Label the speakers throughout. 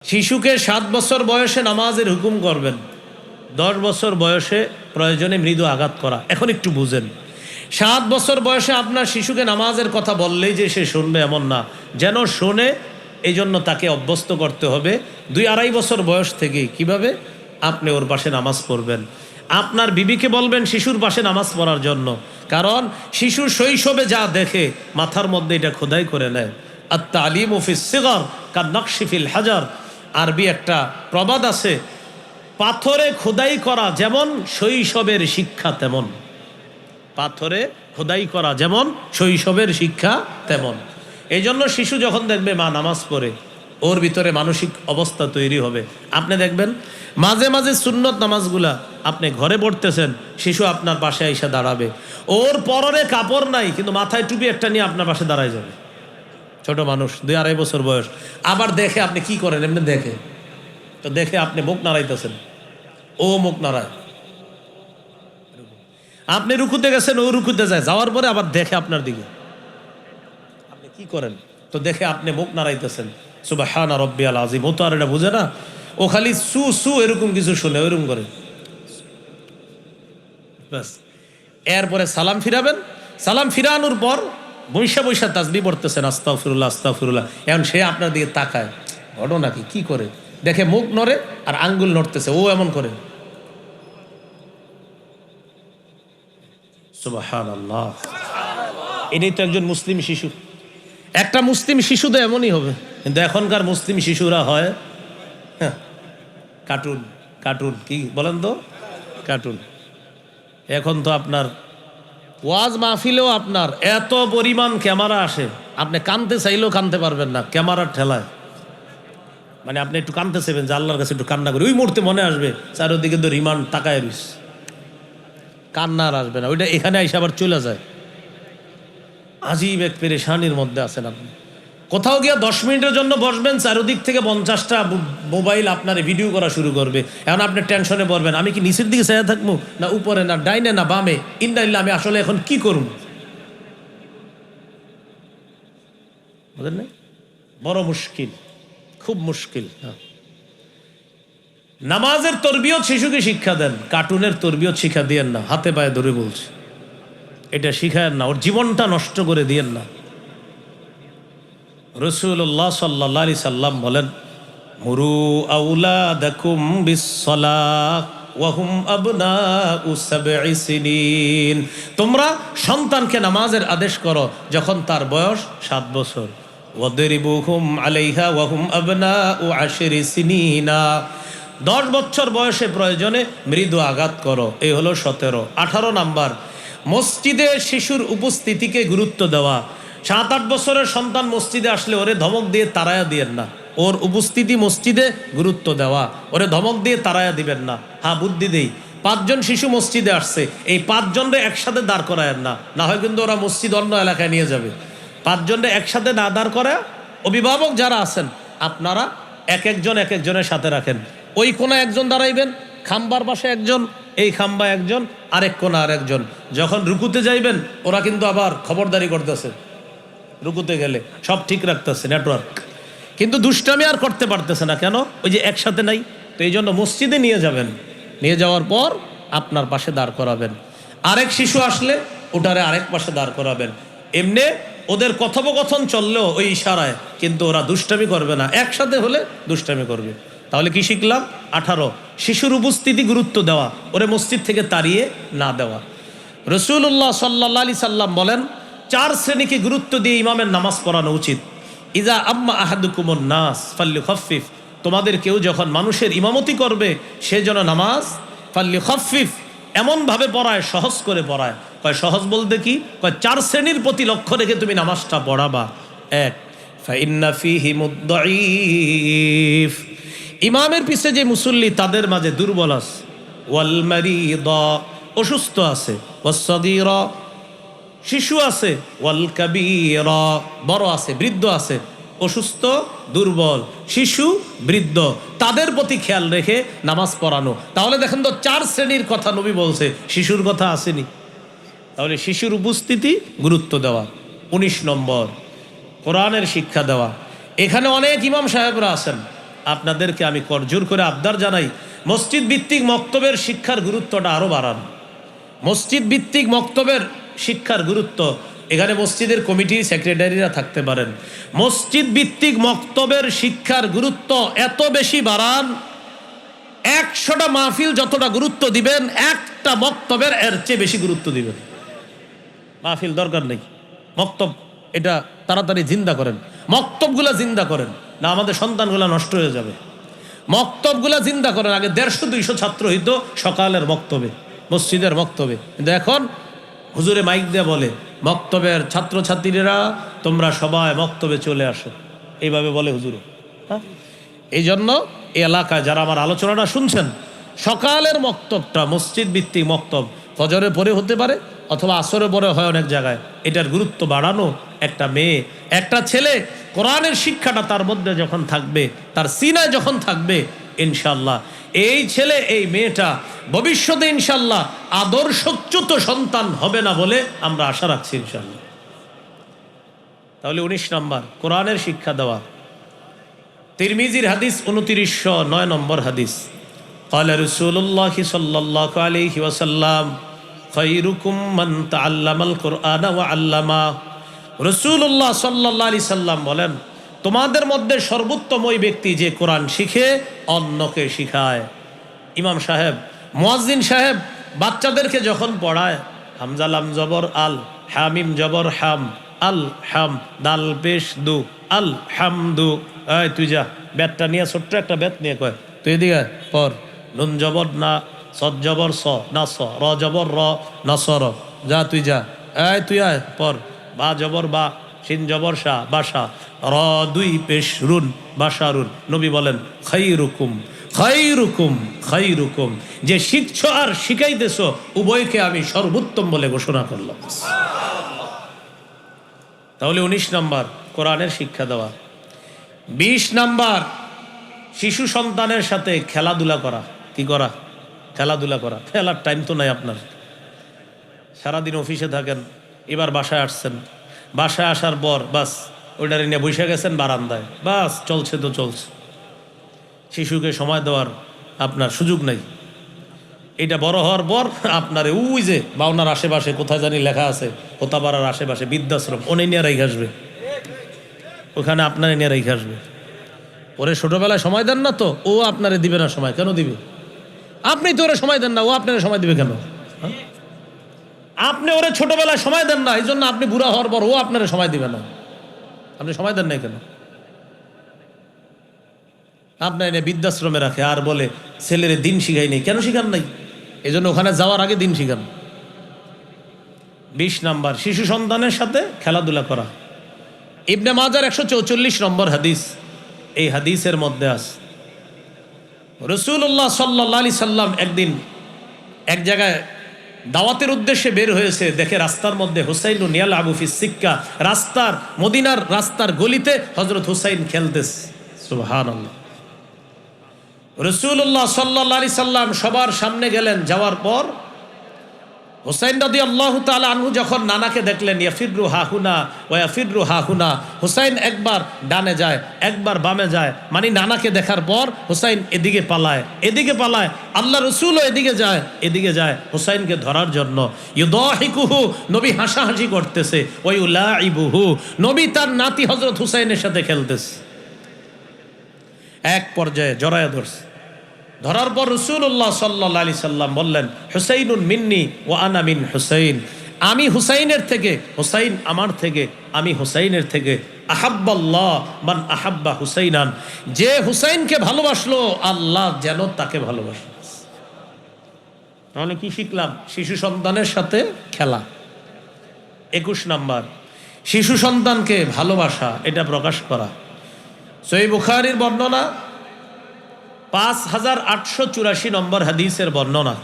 Speaker 1: শিশুকে 7 বছর বয়সে নামাজের হুকুম করবেন, 10 বছর বয়সে প্রয়োজনে মৃদু আঘাত করা। এখন একটু বুঝেন, 7 বছর বয়সে আপনার শিশুকে নামাজের কথা বললেই যে সে শুনবে এমন না, যেন শোনে এই জন্য তাকে অভ্যস্ত করতে হবে 2-2.5 বছর বয়স থেকেই কিভাবে আপনি ওর পাশে নামাজ পড়বেন। আপনার বিবিকে বলবেন শিশুর পাশে নামাজ পড়ার জন্য, কারণ শিশু শৈশবে যা দেখে মাথার মধ্যে এটা খোদাই করে নেয়। আত-তালিমু ফিস সিগর কান-নাকশি ফিল হাজার, আরবি একটা প্রবাদ আছে, পাথরে খোদাই করা যেমন শৈশবের শিক্ষা তেমন। পাথরে খোদাই করা যেমন শৈশবের শিক্ষা তেমন। এই জন্য শিশু যখন দেখবে মা নামাজ পড়ে, ওর ভিতরে মানসিক অবস্থা তৈরি হবে। আপনি দেখবেন মাঝে মাঝে সুন্নত নামাজগুলা আপনি ঘরে পড়তেছেন, শিশু আপনার পাশে এসে দাঁড়াবে, ওর পরনে কাপড় নাই কিন্তু মাথায় টুপি একটা নিয়ে আপনার পাশে দাঁড়ায় যাবে। ছোট মানুষ, 2-2.5 বছর বয়স, আবার দেখে আপনি কি করেন, এমনি দেখে তো দেখে আপনি মুখ নাড়াইতেছেন, ও মুখ নাড়ায়। আপনি রুকুতে গেছেন, ও রুকুতে যায়, যাওয়ার পরে আবার দেখে আপনার দিকে, আপনি কি করেন তো দেখে আপনি মুখ নাড়াইতেছেন। সুবহান রাব্বিয়াল আযীম। ও তো আর এটা বুঝে না, ও খালি সু সু এরকম কিছু শুনে ওইরকম করে ব্যাস। এরপরে সালাম ফিরাবেন, সালাম ফিরানোর পর বৈশা বৈশা তাসবিহ পড়তেছেন, আস্তাগফিরুল্লাহ আস্তাগফিরুল্লাহ। এখন সে আপনার দিকে তাকায়, ঘটনা কি করে দেখে মুখ নড়ে আর আঙ্গুল নড়তেছে, ও এমন করে। সুবহানাল্লাহ। এটাই তো একজন মুসলিম শিশু। একটা মুসলিম শিশু তো এমনই হবে, কিন্তু এখনকার মুসলিম শিশুরা হয় কার্টুন। কার্টুন কি বলেন তো, কার্টুন। এখন তো আপনার ওয়াজ মাহফিলেও আপনার এত পরিমাণ ক্যামেরা আসে, আপনি কানতে চাইলেও কানতে পারবেন না ক্যামেরার ঠেলায়। মানে আপনি একটু কানতে চাইবেন যে আল্লাহর কাছে একটু কান্না করি, ওই মুহূর্তে মনে আসবে চারিদিকে তো রিমান্ড তাকায় রইস, কান্না আর আসবে না, ওইটা এখানে এসে আবার চলে যায়। আজীব এক পেরেশানির মধ্যে আছেন আপনি। কোথাও গিয়ে 10 মিনিটের জন্য বসবেন, চারিদিক থেকে 50টা মোবাইল আপনার ভিডিও করা শুরু করবে। এখন আপনি টেনশনে পড়বেন, আমি কি নিচের দিকে চাইয়া থাকবো না উপরে না ডাইনে না বামে, ইনডাইল্লা আমি আসলে এখন কি করব, বুঝলেন না? বড় মুশকিল, খুব মুশকিল। নামাজের তরবিয়ত শিশুকে শিক্ষা দেন, কার্টুনের তরবিয়ত শিক্ষা দিয়েন না। হাতে পায়ে ধরে বলছে, এটা শিখায়েন না, ওর জীবনটা নষ্ট করে দিয়েন না। রাসূলুল্লাহ সাল্লাল্লাহু আলাইহি সাল্লাম বলেন, মুরু আওলাদাকুম বিসসালাহ ওয়া হুম আবনাউ 7 সিনিন। তোমরা সন্তানকে নামাজের আদেশ করো যখন তার বয়স 7 বছর। ওয়াদরিবুহুম আলাইহা ওয়া হুম আবনাউ 10 সিনিনা। 10 বছর বয়সে প্রয়োজনে মৃদু আঘাত করো। এই হলো 17। 18 নাম্বার, মসজিদে শিশুর উপস্থিতিকে গুরুত্ব দেওয়া। 7-8 বছরের সন্তান মসজিদে আসলে ওরে ধমক দিয়ে তাড়ায়া দিয়েন না, ওর উপস্থিতি মসজিদে গুরুত্ব দেওয়া, ওরে ধমক দিয়ে তাড়ায়া দিবেন না। হ্যাঁ, বুদ্ধি দেই, 5 জন শিশু মসজিদে আসছে, এই 5 জনরে একসাথে দাঁড় করায়েন না, না হয় কিন্তু ওরা মসজিদ অন্য এলাকায় নিয়ে যাবে। 5 জনরে একসাথে না দাঁড় করায়, অভিভাবক যারা আছেন আপনারা এক একজনের সাথে রাখেন। ওই কোনায় একজন দাঁড়াইবেন, খাম্বার পাশে একজন, এই খাম্বা একজন, আরেক কোনা আরেকজন। যখন রুকুতে যাইবেন ওরা কিন্তু আবার খবরদারি করতেছে, রুকুতে গেলে সব ঠিক রাখতেছে নেটওয়ার্ক, কিন্তু দুষ্টামি আর করতে পারতেছে না। কেন? ওই যে একসাথে নাই। তো এই জন্য মসজিদে নিয়ে যাবেন, নিয়ে যাওয়ার পর আপনার পাশে দাঁড় করাবেন। আরেক শিশু আসলে ওটারে আরেক পাশে দাঁড় করাবেন। এমনি ওদের কথোপকথন চললেও ওই ইশারায়, কিন্তু ওরা দুষ্টামি করবে না, একসাথে হলে দুষ্টামি করবে। তাহলে কি শিখলাম? 18, শিশুর উপস্থিতি গুরুত্ব দেওয়া, ওরে মসজিদ থেকে তাড়িয়ে না দেওয়া। রাসূলুল্লাহ সাল্লাল্লাহু আলাইহি সাল্লাম বলেন, 4 শ্রেণীকে গুরুত্ব দিয়ে ইমামের নামাজ পড়ানো উচিত। ইজা আম্মা আহাদুকুমুন নাস ফাল্যুখাফফিফ। তোমাদের কেউ যখন মানুষের ইমামতি করবে সে যেন নামাজ ফাল্যুখাফফিফ এমনভাবে পড়ায়, সহজ করে পড়ায়। কয় সহজ বলতে কি? কয় 4 শ্রেণীর প্রতি লক্ষ্য রেখে তুমি নামাজটা পড়াবা। 1, ফাইন্না ফীহি মুদ্দাঈফ। ইমামের পিছে যে মুসল্লি তাদের মাঝে দুর্বল আছে, ওয়াল মারিদা অসুস্থ আছে, ওয়াসসাগীরা শিশু আছে, ওয়াল কাবীরা বড় আছে, বৃদ্ধ আছে। অসুস্থ, দুর্বল, শিশু, বৃদ্ধ, তাদের প্রতি খেয়াল রেখে নামাজ পড়ানো। তাহলে দেখেন তো 4 শ্রেণীর কথা নবী বলছে, শিশুর কথা আসেনি। তাহলে শিশুর উপস্থিতি গুরুত্ব দেওয়া। 19 নম্বর, কোরআনের শিক্ষা দেওয়া। এখানে অনেক ইমাম সাহেবরা আছেন, আপনাদেরকে আমি করজোর করে আবদার জানাই, মসজিদ ভিত্তিক মক্তবের শিক্ষার গুরুত্বটা আরও বাড়ান। মসজিদ ভিত্তিক মক্তবের শিক্ষার গুরুত্ব, এখানে মসজিদের কমিটি সেক্রেটারিরা থাকতে পারেন, মসজিদ ভিত্তিক মক্তবের শিক্ষার গুরুত্ব এত বেশি বাড়ান, 100টা মাহফিল যতটা গুরুত্ব দিবেন, একটা মক্তবের এর চেয়ে বেশি গুরুত্ব দিবেন। মাহফিল দরকার নেই, মক্তব এটা তাড়াতাড়ি জিন্দা করেন, মক্তবগুলা জিন্দা করেন, না আমাদের সন্তানগুলা নষ্ট হয়ে যাবে। মক্তবগুলা জিন্দা করেন। আগে 150-200 ছাত্র হইতো সকালের মক্তবে, মসজিদের মক্তবে, কিন্তু এখন হুজুরে মাইক দিয়ে বলে, মক্তবের ছাত্রছাত্রীরা তোমরা সবাই মক্তবে চলে আসো, এইভাবে বলে হুজুরে। হ্যাঁ, এই জন্য এই এলাকায় যারা আমার আলোচনাটা শুনছেন, সকালের মক্তবটা মসজিদ ভিত্তিক মক্তব, ফজরের পরে হতে পারে অথবা আসরের পরে হয় অনেক জায়গায়, এটার গুরুত্ব বাড়ানো। একটা মেয়ে, একটা ছেলে কোরআনের শিক্ষাটা তার মধ্যে যখন থাকবে, তার সিনায় যখন থাকবে, ইনশাল্লাহ এই ছেলে এই মেয়েটা ভবিষ্যতে ইনশাল্লাহ আদর্শচ্যুত সন্তান হবে না বলে আমরা আশা রাখছি ইনশাল্লাহ। তাহলে 19 নম্বর কোরআনের শিক্ষা দেওয়া। তিরমিজির হাদিস 2909 নম্বর হাদিস, ক্বালা রাসূলুল্লাহ সাল্লাল্লাহু আলাইহি ওয়াসাল্লাম খায়রুকুম মান তাআল্লামাল কুরআনা ওয়া আল্লামা। রাসূলুল্লাহ সাল্লাল্লাহু আলাইহি সাল্লাম বলেন, তোমাদের মধ্যে সর্বোত্তম ওই ব্যক্তি যে কোরআন শিখে অন্যকে শিখায়। ইমাম সাহেব, মুয়াজ্জিন সাহেব বাচ্চাদেরকে যখন পড়ায়, হামজা লাম জবর আল, হামিম জবর হাম, আল হাম, দাল পেশ দু, আল হামদু। এই তুই যা, ব্যাটটা নিয়ে, ছোট্ট একটা ব্যাট নিয়ে কয় তুই এদিকে পর, নুন জবর না, সদ জবর স না স, র জবর র না স র, যা তুই যা, এই তুই আয় পর, বা জবর বা, শিন জবর শাহ বাসা, র দুই পেশ রুন বাসারুন। নবী বলেন খাইরুকুম খাইরুকুম খাইরুকুম, যে শিখছো আর শিখাইতেছো উভয়কে আমি সর্বোত্তম বলে ঘোষণা করলাম। তাহলে 19 নম্বর কোরআনের শিক্ষা দেওয়া। 20 নম্বর শিশু সন্তানের সাথে খেলাধুলা করা। কি করা? খেলাধুলা করা। খেলার টাইম তো নাই আপনার, সারাদিন অফিসে থাকেন, এবার বাসায় আসছেন, বাসায় আসার পর বাস ওইটারে নিয়ে বসে গেছেন বারান্দায়, বাস চলছে তো চলছে, শিশুকে সময় দেওয়ার আপনার সুযোগ নেই। এটা বড় হওয়ার পর আপনার ওই যে বাউনার আশেপাশে কোথায় জানি লেখা আছে, কোথাপাড়ার আশেপাশে বৃদ্ধাশ্রম, ওনে নিয়ে রেখে আসবে, ওখানে আপনারে নিয়ে রেখে আসবে। ওরে ছোটবেলায় সময় দেন না তো, ও আপনারে দিবে না সময়। কেন দিবে? আপনি তো ওরে সময় দেন না, ও আপনারে সময় দিবে কেন? আপনি ওরে ছোটবেলায় সময় দেন না, এই জন্য আপনি বুড়া হওয়ার পর ও আপনারে সময় দিবে না। আপনি সময় দেন নাই কেন? আপনার এনে বৃদ্ধাশ্রমে রাখে আর বলে ছেলেরে দিন শিখাই নেই। কেন শিখান নাই? এই জন্য ওখানে যাওয়ার আগে দিন শিখান। 20 নম্বর শিশু সন্তানের সাথে খেলাধুলা করা। ইবনে মাজার 144 নম্বর হাদিস, এই হাদিসের মধ্যে আছে রাসূলুল্লাহ সাল্লাল্লাহু আলাইহি সাল্লাম একদিন এক জায়গায় দাওয়াতের উদ্দেশ্যে বের হয়েছে, দেখে রাস্তার মধ্যে হুসাইনুন ইয়ালআবু ফিস সিক্কা, রাস্তার মদিনার রাস্তার গলিতে হযরত হুসাইন খেলতেছে। সুবহানাল্লাহ। রাসূলুল্লাহ সাল্লাল্লাহু আলাইহি সাল্লাম সবার সামনে গেলেন, যাওয়ার পর হুসাইন রাদিয়াল্লাহু তাআলা আনহু যখন নানাকে দেখলেন, ইয়াফিরু হাহুনা ওয়া ইয়াফিরু হাহুনা, হুসাইন একবার ডানে যায় একবার বামে যায়, মানে নানাকে দেখার পর হুসাইন এদিকে পালায় এদিকে পালায়, আল্লাহ রাসূলও এদিকে যায় হুসাইনকে ধরার জন্য। ইউদাহিকুহু, নবী হাসাহাসি করতেছে, ওয়া ইউলাইবুহু, নবী তার নাতি হযরত হুসাইনের সাথে খেলতেছে। এক পর্যায়ে জড়ায়া ধরছে, ধরার পর রাসূলুল্লাহ সাল্লাল্লাহু আলাইহি সাল্লাম বললেন, হুসাইনুন মিন্নি ওয়া আনা মিন হুসাইন, আমি হুসাইনের থেকে, হুসাইন আমার থেকে, আমি হুসাইনের থেকে। আহাব্বাল্লাহ মান আহাব্বা হুসাইনান, যে হুসাইনকে ভালোবাসলো আল্লাহ যেন তাকে ভালোবাসে। তাহলে কি শিখলাম? শিশু সন্তানের সাথে খেলা। 21 নম্বর শিশু সন্তানকে ভালোবাসা, এটা প্রকাশ করা। সহিহ বুখারীর বর্ণনা 5884 নম্বর হাদিসের বর্ণনা,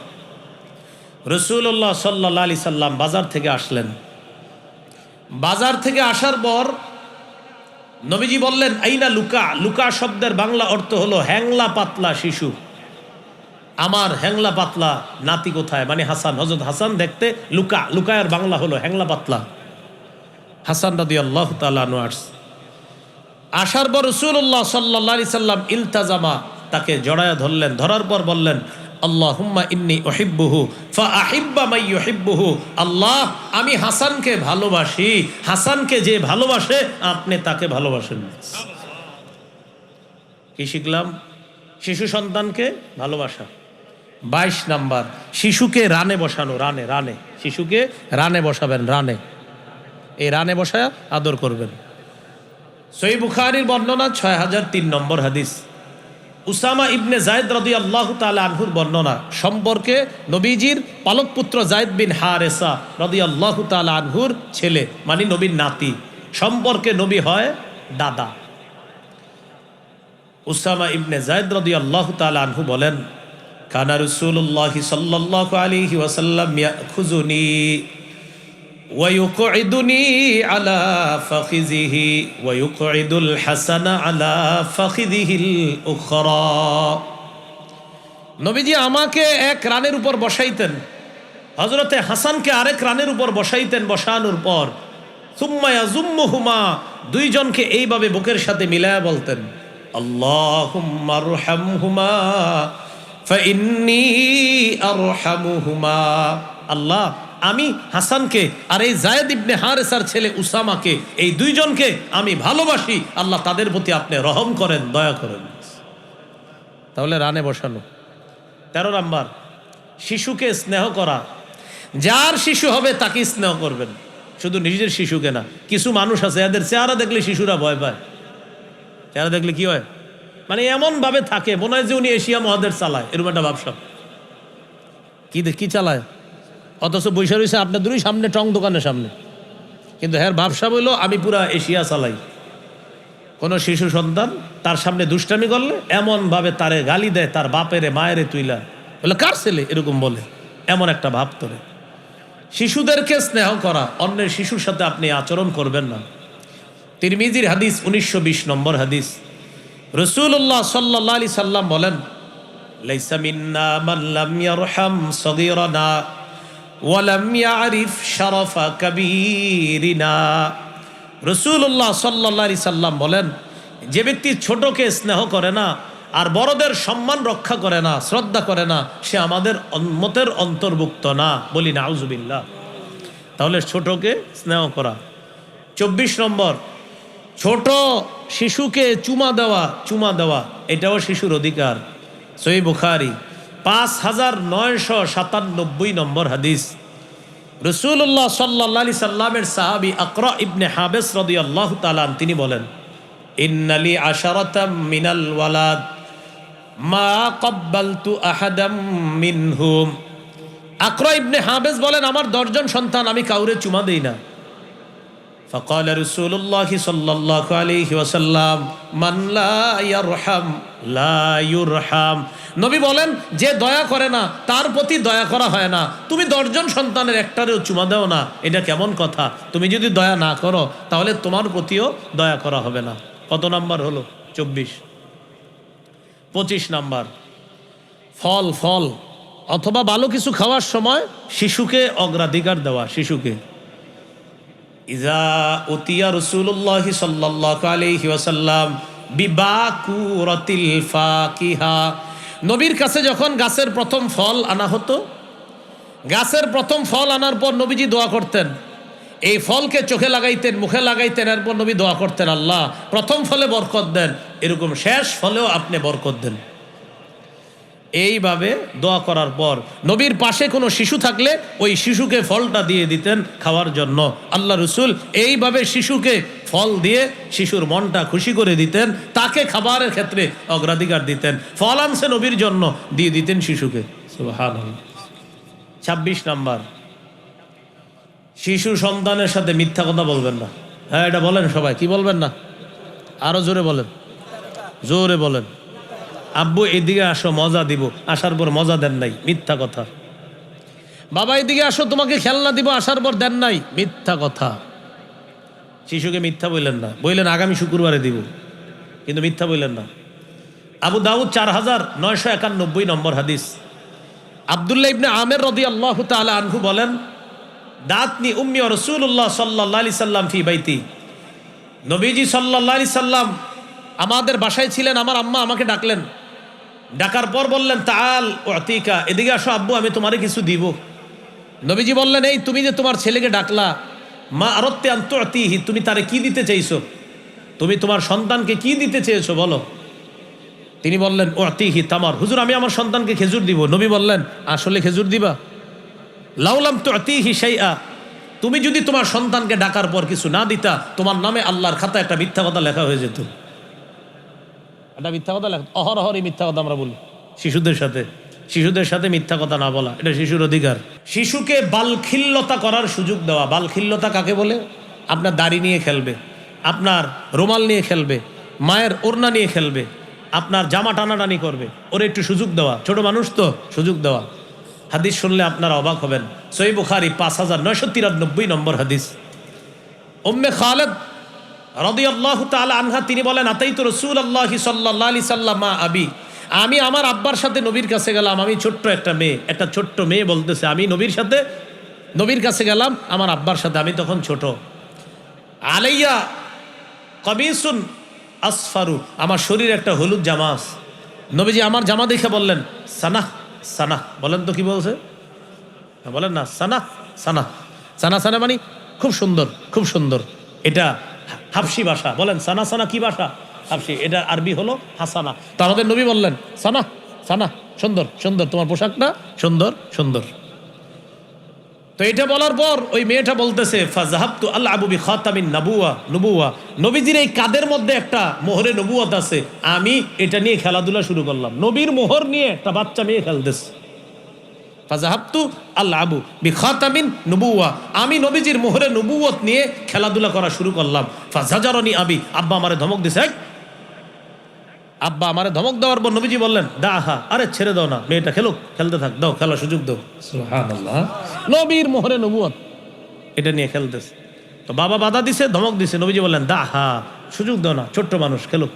Speaker 1: রাসূলুল্লাহ সাল্লাল্লাহু আলাইহি সাল্লাম বাজার থেকে আসলেন। বাজার থেকে আসার পর নবীজি বললেন, আইনা লুকা। লুকা শব্দের বাংলা অর্থ হলো হ্যাংলা পাতলা শিশু। আমার হ্যাংলা পাতলা নাতি কোথায়? মানে হাসান, হযরত হাসান দেখতে লুকা, লুকায়ের বাংলা হলো হ্যাংলা পাতলা। হাসান রাদিয়াল্লাহু তাআলা আনহু আসছে। আসার পর রাসূলুল্লাহ সাল্লাল্লাহু আলাইহি সাল্লাম ইলতাজামা, তাকে জড়ায়া ধরলেন, ধরার পর বললেন আল্লাহুম্মা ইন্নী উহিব্বুহু ফাআহিব্বা মান ইউহিব্বুহু। আল্লাহ, আমি হাসানকে ভালোবাসি, হাসানকে যে ভালোবাসে আপনি তাকে ভালোবাসেন। কি শিখলাম? শিশু সন্তানকে ভালোবাসা। 22 নাম্বার, শিশুকে রানে বসানো। রানে রানে শিশুকে রানে বসাবেন, রানে, এই রানে বসায় আদর করবেন। সহিহ বুখারীর বর্ণনা 6003 নম্বর হাদিস। উসামা ইবনে যায়েদ রাদিয়াল্লাহু তাআলা আনহুর বর্ণনা সম্পর্কে নবীজির পালক পুত্র যায়েদ বিন হারেসা রাদিয়াল্লাহু তাআলা আনহুর ছেলে, মানে নবীর নাতি সম্পর্কে নবী হয় দাদা। উসামা ইবনে যায়েদ রাদিয়াল্লাহু তাআলা আনহু বলেন, কানা রাসূলুল্লাহ সাল্লাল্লাহু আলাইহি ওয়াসাল্লাম ইয়াখুযুনি ওয়া ইউকঈদুনি আলা ফাখিযিহি ওয়া ইউকঈদুল হাসানা আলা ফাখিযিহিল উখরা। নবীজি আমাকে এক রানের উপর বসাইতেন, হযরতে হাসানকে আরেক রানের উপর বসাইতেন। বসানোর পর সুম্মা ইয়াজুম্মুহুমা, দুইজনকে এইভাবে বুকের সাথে মিলায়া বলতেন আল্লাহুম্মা আরহামহুমা ফাইন্নী আরহামুহুমা। আল্লাহ, আমি হাসানকে আর এই যায়েদ ইবনে হারেসার ছেলে উসামাকে, এই দুইজনকে আমি ভালোবাসি, আল্লাহ তাদের প্রতি আপনি রহম করেন, দয়া করেন। তাহলে রানে বসানো। 13 নাম্বার, শিশুকে স্নেহ করা। যার শিশু হবে তাকে স্নেহ করবেন, শুধু নিজের শিশুকে না। কিছু মানুষ আছে এদের চেহারা দেখলে শিশুরা ভয় পায়। চেহারা দেখলে কি হয়, মানে এমন ভাবে থাকে মনে হয় যে উনি এশিয়া মহাদেশ চালায়, এরকম একটা ভাবসা। কি চালায়, অথচ বৈশা রয়েছে আপনার দুই সামনে, টং দোকানের সামনে, কিন্তু হ্যাঁ ভাবসা বললো আমি পুরা এশিয়া চালাই। কোনো শিশু সন্তান তার সামনে দুষ্টামি করলে এমন ভাবে তারে গালি দেয়, তার বাপেরে মায়েরে তুইলা বলে কার ছেলে, এরকম বলে, এমন একটা ভাব তোরে। শিশুদেরকে স্নেহ করা, অন্যের শিশুর সাথে আপনি আচরণ করবেন না। তিরমিজির হাদিস 1920 নম্বর হাদিস। রাসূলুল্লাহ সাল্লাল্লাহু আলাইহি সাল্লাম বলেন, লাইসা মিন্না মান লাম ইয়ারহাম সগীরানা ওয়া লাম ইয়ারিফ শারাফা কাবীরিনা। রাসূলুল্লাহ সাল্লাল্লাহু আলাইহি সাল্লাম বলেন, যে ব্যক্তি ছোটকে স্নেহ করে না আর বড়দের সম্মান রক্ষা করে না, শ্রদ্ধা করে না, সে আমাদের উম্মতের অন্তর্ভুক্ত না। বলি নাউজুবিল্লাহ। তাহলে ছোটকে স্নেহ করা। 24 নম্বর, ছোট শিশুকে চুমা দেওয়া এটাও শিশুর অধিকার। সহিহ বুখারী 5997 নম্বর হাদিস। রাসূলুল্লাহ সাল্লাল্লাহু আলাইহি সাল্লামের সাহাবী আকরা ইবনে হাবেস রাদিয়াল্লাহু তাআলা তিনি বলেন, ইন্নালি আশারাতাম মিনাল ওয়ালাদ মা ক্বাব্বালতু আহাদাম মিনহুম। আকরা ইবনে হাবেস বলেন, আমার 10 জন সন্তান, আমি কাউরে চুমা দেই না। ফাকাল রাসূলুল্লাহ সাল্লাল্লাহু আলাইহি ওয়াসাল্লাম, মান লা ইয়ারহাম লা ইউরহাম। নবী বলেন, যে দয়া করে না তার প্রতি দয়া করা হয় না। তুমি 10 জন সন্তানের একটারেও চুমা দাও না, এটা কেমন কথা? তুমি যদি দয়া না করো তাহলে তোমার প্রতিও দয়া করা হবে না। কত নাম্বার হলো? 24। 25 নাম্বার, ফল অথবা ভালো কিছু খাওয়ার সময় শিশুকে অগ্রাধিকার দেওয়া। শিশুকে ইজা উতিয়া রাসূলুল্লাহ সাল্লাল্লাহু আলাইহি ওয়াসাল্লাম বিবাকুরাতিল ফাকিহা। নবীর কাছে যখন গাছের প্রথম ফল আনা হতো, গাছের প্রথম ফল আনার পর নবীজি দোয়া করতেন। এই ফলকে চোখে লাগাইতেন, মুখে লাগাইতেন, এরপর নবী দোয়া করতেন, আল্লাহ প্রথম ফলে বরকত দেন, এরকম শেষ ফলেও আপনি বরকত দেন। এইভাবে দোয়া করার পর নবীর পাশে কোনো শিশু থাকলে ওই শিশুকে ফলটা দিয়ে দিতেন খাওয়ার জন্য। আল্লাহ রাসূল এইভাবে শিশুকে ফল দিয়ে শিশুর মনটা খুশি করে দিতেন, তাকে খাবারের ক্ষেত্রে অগ্রাধিকার দিতেন। ফল আনছে নবীর জন্য, দিয়ে দিতেন শিশুকে। সুবহানাল্লাহ। 26 নাম্বার, শিশু সন্তানের সাথে মিথ্যা কথা বলবেন না। হ্যাঁ, এটা বলেন সবাই, কি বলবেন না? আরো জোরে বলেন, জোরে বলেন। আব্বু এদিকে আসো, মজা দিব, আসার পর মজা দেন নাই, মিথ্যা কথা। বাবা এদিকে আসো, তোমাকে খেলনা দিব, আসার পর দেন নাই, মিথ্যা কথা। শিশুকে মিথ্যা বললেন না, বললেন আগামী শুক্রবারে দিব, কিন্তু মিথ্যা বললেন না। আবু দাউদ 4991 নম্বর হাদিস। আব্দুল্লাহ ইবনে আমের রাদিয়াল্লাহু তাআলা আনহু বলেন, দাতনি উম্মি রাসূলুল্লাহ সাল্লাল্লাহু আলাইহি সাল্লাম ফি বাইতি। নবীজি সাল্লাল্লাহু আলাইহি সাল্লাম আমাদের বাসায় ছিলেন, আমার আম্মা আমাকে ডাকলেন, ডাকার পর বললেন তাআল উতিকা, এদিকে আসো আব্বু, আমি তোমারে কিছু দিব। নবীজি বললেন, এই তুমি যে তোমার ছেলেকে ডাকলা, মা আরাদতা আন তুতিহি, তুমি তারে কি দিতে চাইছো, তুমি তোমার সন্তানকে কি দিতে চেয়েছো বলো। তিনি বললেন উতিহি তামার, হুজুর আমি আমার সন্তানকে খেজুর দিব। নবী বললেন, আসলে খেজুর দিবা? লাউলাম তুতিহি শাইআ, তুমি যদি তোমার সন্তানকে ডাকার পর কিছু না দিতা, তোমার নামে আল্লাহর খাতায় একটা মিথ্যা কথা লেখা হয়ে যেত। একটা মিথ্যা কথা লেখা, অহরহরই মিথ্যা কথা আমরা বলি শিশুদের সাথে মিথ্যা কথা না বলা, এটা শিশুর অধিকার। শিশুকে বালখিল্যতা করার সুযোগ দেওয়া। বালখিল্যতা কাকে বলে? আপনার দাড়ি নিয়ে খেলবে, আপনার রুমাল নিয়ে খেলবে, মায়ের ওড়না নিয়ে খেলবে, আপনার জামা টানাটানি করবে, ওর একটু সুযোগ দেওয়া। ছোট মানুষ তো, সুযোগ দেওয়া। হাদিস শুনলে আপনারা অবাক হবেন। সহিহ বুখারী 5993 নম্বর হাদিস। উম্মে খালেদ রাদিয়াল্লাহু তাআলা আনহা তিনি বলেন, আতাইতু রাসূলুল্লাহি সাল্লাল্লাহু আলাইহি সাল্লাম মা আবি, আমি আমার আব্বার সাথে নবীর কাছে গেলাম। আমি ছোট্ট একটা ছোট্ট মেয়ে বলতেছে, আমি নবীর কাছে গেলাম আমার আব্বার সাথে, আমি তখন ছোট। আলাইয়া কমিসুন আসফারু, আমার শরীরে একটা হলুদ জামা আছে। নবীজি আমার জামা দেখে বললেন সানাহ সানাহ, বলেন তো কি বলছে? বলেন না, সানাহ সানাহ। সানা সানা মানে খুব সুন্দর, খুব সুন্দর। এটা হাবশি ভাষা। বলেন সানা সানা কি ভাষা? হাবশি। এটা আরবি হলো হাসানা। তো আমাদের নবী বললেন সানা সানা, সুন্দর সুন্দর, তোমার পোশাকটা সুন্দর সুন্দর। তো এটা বলার পর ওই মেয়েটা বলতেছে, ফাযাহাবতু আলআবু বিখাতামিন নবুওয়া, নবীজির এই কাদের মধ্যে একটা মোহরে নবুয়ত আছে, আমি এটা নিয়ে খেলাধুলা শুরু করলাম। নবীর মোহর নিয়ে একটা বাচ্চা মেয়ে খেলতেছে। ফাযাহাবতু আলআবু বিখাতামিন নবুওয়া, আমি নবীজির মোহরে নবুয়ত নিয়ে খেলাধুলা করা শুরু করলাম। ফাযাজারানি আবি, আব্বা আমারে ধমক দিছে। আব্বা আমারে ধমক দেওয়ার পর নবীজি বললেন দাহা, আরে ছেড়ে দাও না, মেয়েটা খেলুক, খেলতে থাক, দাও খেলার সুযোগ দাও। সুবহানাল্লাহ, নবীর মোহরে নবুয়ত এটা নিয়ে খেলতেছে। তো বাবা বাধা দিছে, ধমক দিছে। নবীজি বললেন দাহা, সুযোগ দাও না, ছোট্ট মানুষ খেলুক।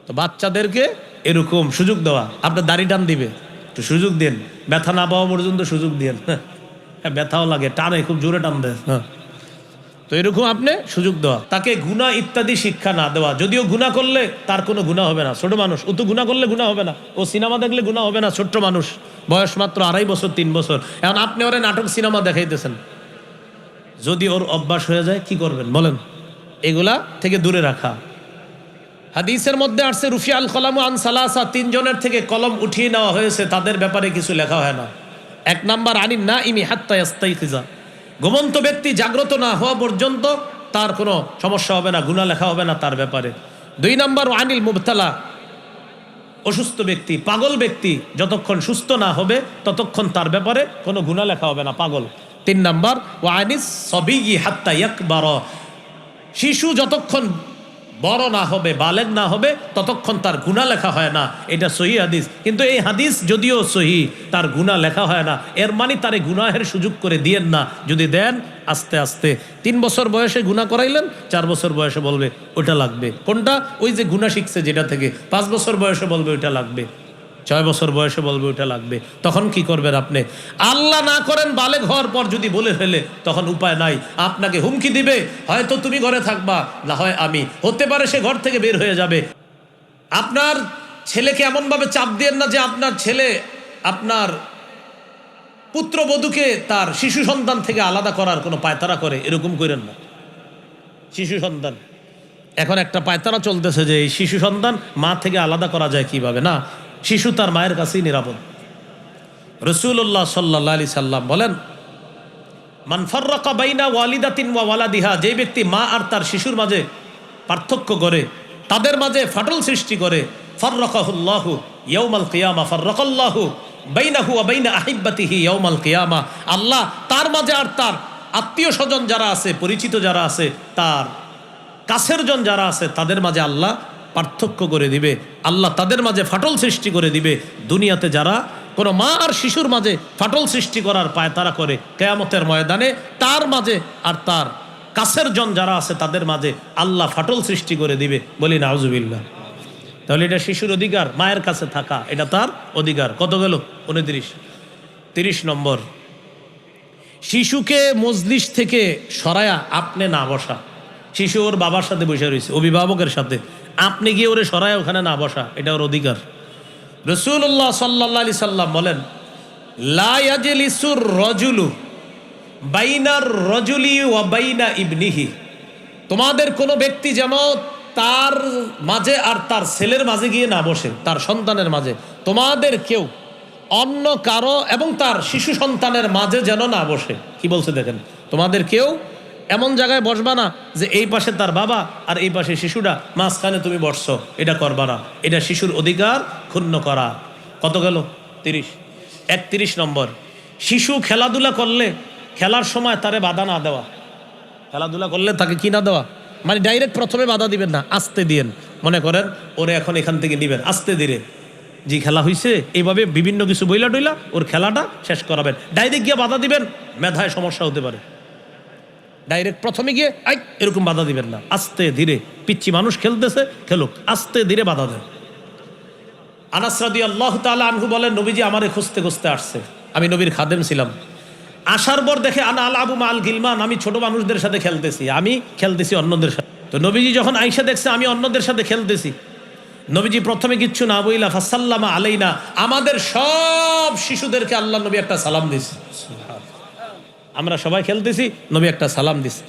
Speaker 1: তো বাচ্চাদেরকে এরকম সুযোগ দেওয়া। আপনার দাড়ি টান দিবে, একটু সুযোগ দিন, ব্যথা না পাওয়া পর্যন্ত সুযোগ দিন। হ্যাঁ, ব্যথাও লাগে, টানে, খুব জোরে টান দেয়। হ্যাঁ, তো এরকম আপনি সুযোগ দেওয়া। তাকে গুনাহ ইত্যাদি শিক্ষা না দেওয়া। যদিও গুনাহ করলে তার কোনো গুনাহ হবে না, ছোট মানুষ, ও তো গুনাহ করলে গুনাহ হবে না, ও সিনেমা দেখলে গুনাহ হবে না, ছোট্ট মানুষ, বয়স মাত্র 2.5 বছর 3 বছর। এখন আপনি ওরে নাটক সিনেমা দেখাইতেছেন, যদি ওর অভ্যাস হয়ে যায় কি করবেন বলেন? এগুলা থেকে দূরে রাখা। হাদিসের মধ্যে আসছে রুফিআল কলামু আন সালাসা, 3 জনের থেকে কলম উঠিয়ে নেওয়া হয়েছে, তাদের ব্যাপারে কিছু লেখা হয় না। 1 নাম্বার আনিন নাইমি হাত্তা ইয়াস্তাইকিজা, ঘুমন্ত ব্যক্তি জাগ্রত না হওয়া পর্যন্ত তার কোনো সমস্যা হবে না, গুনাহ লেখা হবে না তার ব্যাপারে। 2 নাম্বার আনিল মুবতালা, অসুস্থ ব্যক্তি, পাগল ব্যক্তি যতক্ষণ সুস্থ না হবে ততক্ষণ তার ব্যাপারে কোনো গুনাহ লেখা হবে না, পাগল। 3 নাম্বার ওয়ানিস সবিয়্যি হাত্তা ইয়াকবারা, শিশু যতক্ষণ বড় না হবে, বালেগ না হবে, ততক্ষণ তার গুনাহ লেখা হয় না। এটা সহিহ হাদিস। কিন্তু এই হাদিস যদিও সহিহ, তার গুনাহ লেখা হয় না, এর মানে তারে গুনাহের সুযোগ করে দিয়েন না। যদি দেন, আস্তে আস্তে 3 বছর বয়সে গুনাহ করাইলেন, 4 বছর বয়সে বলবে ওইটা লাগবে। কোনটা? ওই যে গুনাহ শিখছে যেটা থেকে। 5 বছর বয়সে বলবে ওইটা লাগবে, 6 বছর বয়সে বলবে ওইটা লাগবে। তখন কি করবেন আপনি? আল্লাহ না করেন বালেগ হওয়ার পর যদি বলে ফেলে, তখন উপায় নাই, আপনাকে হুমকি দিবে, হয়তো তুমি ঘরে থাকবা, না হয় আমি, হতে পারে সে ঘর থেকে বের হয়ে যাবে। আপনার ছেলেকে এমনভাবে চাপ দিয়েন না যে আপনার ছেলে আপনার পুত্রবধূকে তার শিশু সন্তান থেকে আলাদা করার কোনো পায়তারা করে, এরকম করেন না। শিশু সন্তান, এখন একটা পায়তারা চলতেছে যে এই শিশু সন্তান মা থেকে আলাদা করা যায় কিভাবে। না, শিশু তার মায়ের কাছেই নিরাপদ। রাসূলুল্লাহ সাল্লাল্লাহু আলাইহি সাল্লাম বলেন, মান ফাররাকা বাইনা ওয়ালিদাতিন ওয়া ওয়ালাদিহা, যে ব্যক্তি মা আর তার শিশুর মাঝে পার্থক্য করে, তাদের মাঝে ফাটল সৃষ্টি করে, ফাররাকাহুল্লাহু ইয়াউমাল কিয়ামা, ফাররাকাল্লাহু বাইনাহু ওয়া বাইনা আহিব্বাতিহি ইয়াউমাল কিয়ামা, আল্লাহ তার মাঝে আর তার আত্মীয় স্বজন যারা আছে, পরিচিত যারা আছে, তার কাছের জন যারা আছে, তাদের মাঝে আল্লাহ পার্থক্য করে দিবে, আল্লাহ তাদের মাঝে ফাটল সৃষ্টি করে দিবে। দুনিয়াতে যারা কোনো মা আর শিশুর মাঝে ফাটল সৃষ্টি করার পায়তারা করে, কিয়ামতের ময়দানে তার মাঝে আর তার কাছের জন যারা আছে তাদের মাঝে আল্লাহ ফাটল সৃষ্টি করে দিবে। বলি নাউজুবিল্লাহ। তাহলে এটা শিশুর অধিকার, মায়ের কাছে থাকা, এটা তার অধিকার। কত গেল? 29। 30 নম্বর, শিশুকে মজলিস থেকে সরায়া আপনি না বসা। শিশু ওর বাবার সাথে বসে রয়েছে, অভিভাবকের সাথে, আপনি গিয়ে ওরে সরায় ওখানে না বসা, এটা ওর অধিকার। রাসূলুল্লাহ সাল্লাল্লাহু আলাইহি সাল্লাম বলেন, লা ইয়াজলিসুর রাজুলু বাইনার রাজুলি ওয়া বাইনা ইবনিহি, তোমাদের কোনো ব্যক্তি যেন তার মাঝে আর তার ছেলের মাঝে গিয়ে না বসে, তার সন্তানের মাঝে। তোমাদের কেউ অন্য কারো এবং তার শিশু সন্তানের মাঝে যেন না বসে। কি বলছে দেখেন, তোমাদের কেউ এমন জায়গায় বসবা না যে এই পাশে তার বাবা আর এই পাশে শিশুটা, মাঝখানে তুমি বসছো, এটা করবা না। এটা শিশুর অধিকার ক্ষুণ্ণ করা। কত গেল? 30। 31 নম্বর, শিশু খেলাধুলা করলে খেলার সময় তারে বাধা না দেওয়া। খেলাধুলা করলে তাকে কি না দেওয়া, মানে ডাইরেক্ট প্রথমে বাধা দিবেন না, আস্তে দিয়েন। মনে করেন ওরে এখন এখান থেকে নিবেন, আস্তে ধীরে, জি খেলা হয়েছে, এইভাবে বিভিন্ন কিছু বইলা টইলা ওর খেলাটা শেষ করাবেন। ডাইরেক্ট গিয়ে বাধা দিবেন, মেধায় সমস্যা হতে পারে। ডাইরেক্ট প্রথমে গিয়ে এরকম বাধা দিবেন না, আস্তে ধীরে। পিচ্ছি মানুষ খেলতেছে, খেলুক, আস্তে ধীরে বাধা দেন। আনাস রাদিয়াল্লাহু তাআলা আনহু বলেন, নবীজি আমারে খুঁজতে খুঁজতে আসছে, আমি নবীর খাদেম ছিলাম। আসার পর দেখে আনা আলাবু মাল গিলমান, আমি ছোট মানুষদের সাথে খেলতেছি, আমি খেলতেছি অন্যদের সাথে। তো নবীজি যখন আয়েশা দেখছে আমি অন্যদের সাথে খেলতেছি, নবীজি প্রথমে কিচ্ছু না বইলা ফাসাল্লামা আলাইনা, আমাদের সব শিশুদেরকে আল্লাহ নবী একটা সালাম দিছে। আমরা সবাই খেলতেছি, নবী একটা সালাম দিছে।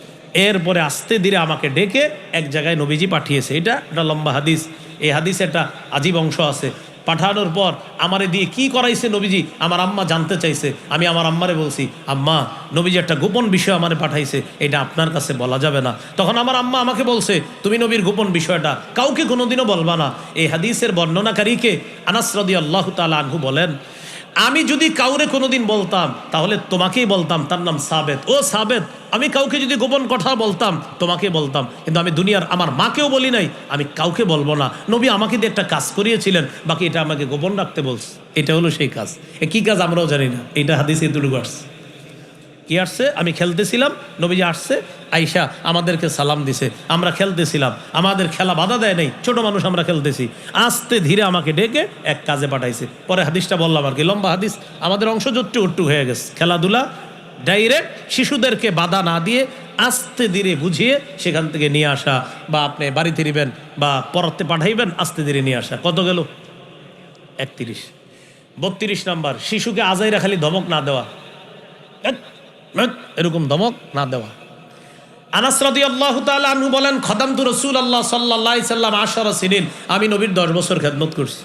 Speaker 1: এরপরে আস্তে ধীরে আমাকে ডেকে এক জায়গায় নবীজি পাঠিয়েছে। এটা একটা লম্বা হাদিস, এই হাদিসে একটা আজীব অংশ আছে। পাঠানোর পর আমারে দিয়ে কি করাইছে নবীজি, আমার আম্মা জানতে চাইছে। আমি আমার আম্মারে বলছি, আম্মা নবীজি একটা গোপন বিষয় আমারে পাঠাইছে, এটা আপনার কাছে বলা যাবে না। তখন আমার আম্মা আমাকে বলছে, তুমি নবীর গোপন বিষয়টা কাউকে কোনোদিনও বলবা না। এই হাদিসের বর্ণনাকারীকে আনাস রাদিয়াল্লাহু তাআলা আনহু বলেন, আমি যদি কাউরে কোনোদিন বলতাম তাহলে তোমাকেই বলতাম, তার নাম সাবেত। ও সাবেত, আমি কাউকে যদি গোপন কথা বলতাম তোমাকে বলতাম, কিন্তু আমি দুনিয়ার আমার মাকেও বলি নাই, আমি কাউকে বলবো না। নবী আমাকে দিয়ে একটা কাজ করিয়েছিলেন, বাকি এটা আমাকে গোপন রাখতে বলছে। এটা হলো সেই কাজ। কি কাজ আমরাও জানি না, এটা হাদিসে দুটো আসছে। কি আসছে, আমি খেলতেছিলাম, নবীজি আসছে, আয়েশা আমাদেরকে সালাম দিছে, আমরা খেলতেছিলাম, আমাদের খেলা বাধা দেয় নাই, ছোট মানুষ আমরা খেলতেছি, আস্তে ধীরে আমাকে ডেকে এক কাজে পাঠাইছে। পরে হাদিসটা বললাম আর কি, লম্বা হাদিস, আমাদের অংশ জট্টু হয়ে গেছে। খেলাধুলা ডাইরেক্ট শিশুদেরকে বাধা না দিয়ে আস্তে ধীরে বুঝিয়ে সেখান থেকে নিয়ে আসা, বা আপনি বাড়িতে নিবেন বা পড়াতে পাঠাইবেন, আস্তে ধীরে নিয়ে আসা। কত গেল? 31। 32 নাম্বার, শিশুকে আজাইরা খালি ধমক না দেওয়া, এরকম ধমক না দেওয়া। আনাস রাদিয়াল্লাহু তাআলা আনহু বলেন, খাদামতু রাসূলুল্লাহ সাল্লাল্লাহু আলাইহি সাল্লাম 10 সিনিন, আমি নবীর 10 বছর খেদমত করছি।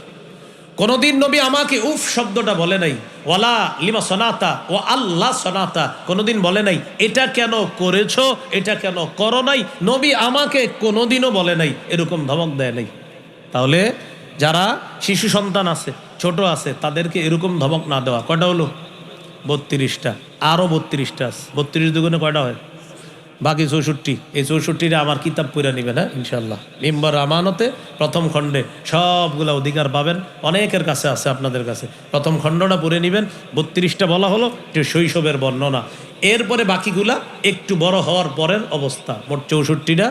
Speaker 1: কোনদিন নবী আমাকে উফ শব্দটা বলে নাই, ওয়ালা লিমা সনাতা ও আল্লাহ সনাতা, কোনদিন বলে নাই এটা কেন করেছো, এটা কেন করো নাই। নবী আমাকে কোনোদিনও বলে নাই, এরকম ধমক দেয় নাই। তাহলে যারা শিশু সন্তান আছে, ছোট আছে, তাদেরকে এরকম ধমক না দেওয়া। কয়টা হলো? 32টা। আরও 32টা আছে। 32 দুগুণে কয়টা হয়? বাকি 64। এই 64টা আমার কিতাব পড়ে নেবেন, হ্যাঁ ইনশাল্লাহ। মিম্বর আমানতে প্রথম খণ্ডে সবগুলা অধিকার পাবেন, অনেকের কাছে আছে, আপনাদের কাছে। প্রথম খণ্ডটা পড়ে নেবেন। 32টা বলা হলো যে শৈশবের বর্ণনা। এরপরে বাকিগুলা একটু বড় হওয়ার পরের অবস্থা। মোট 64টা।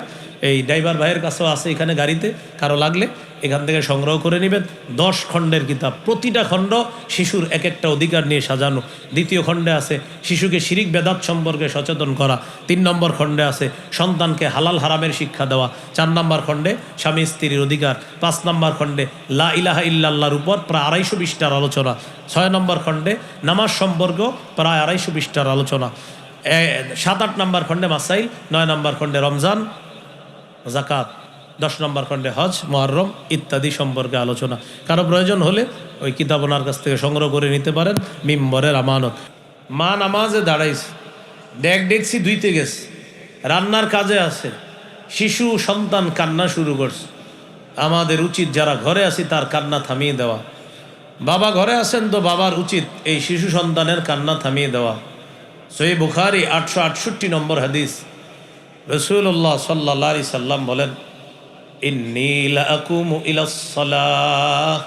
Speaker 1: এই ড্রাইভার ভাইয়ের কাছেও আছে এখানে গাড়িতে, কারো লাগলে এখান থেকে সংগ্রহ করে নেবেন। 10 খণ্ডের কিতাব, প্রতিটা খণ্ড শিশুর এক একটা অধিকার নিয়ে সাজানো। দ্বিতীয় খণ্ডে আছে শিশুকে শিরিক বেদাত সম্পর্কে সচেতন করা। 3 নম্বর খণ্ডে আছে সন্তানকে হালাল হারামের শিক্ষা দেওয়া। 4 নম্বর খণ্ডে স্বামী স্ত্রীর অধিকার। 5 নম্বর খণ্ডে লা ইলাহা ইল্লাল্লাহর উপর প্রায় 250 পৃষ্ঠার আলোচনা। 6 নম্বর খণ্ডে নামাজ সম্পর্ক প্রায় 250 পৃষ্ঠার আলোচনা। 7-8 নম্বর খণ্ডে মাসাইল। 9 নম্বর খণ্ডে রমজান, জাকাত। 10 নম্বর খণ্ডে হজ, মুহররম ইত্যাদি সম্পর্কে আলোচনা। কারো প্রয়োজন হলে ওই কিতাব ওনার কাছ থেকে সংগ্রহ করে নিতে পারেন। মিম্বরের আমানত। মা নামাজে দাঁড়াইছে, ডেকছি ধুইতে গেছে, রান্নার কাজে আছে, শিশু সন্তান কান্না শুরু করছে। আমাদের উচিত যারা ঘরে আছি তার কান্না থামিয়ে দেওয়া। বাবা ঘরে আছেন তো বাবার উচিত এই শিশু সন্তানের কান্না থামিয়ে দেওয়া। সহিহ বুখারী 868 নম্বর হাদিস, রাসূলুল্লাহ সাল্লাল্লাহু আলাইহি সাল্লাম বলেন, ইন্নী লাআকুমু ইলাস সালাহ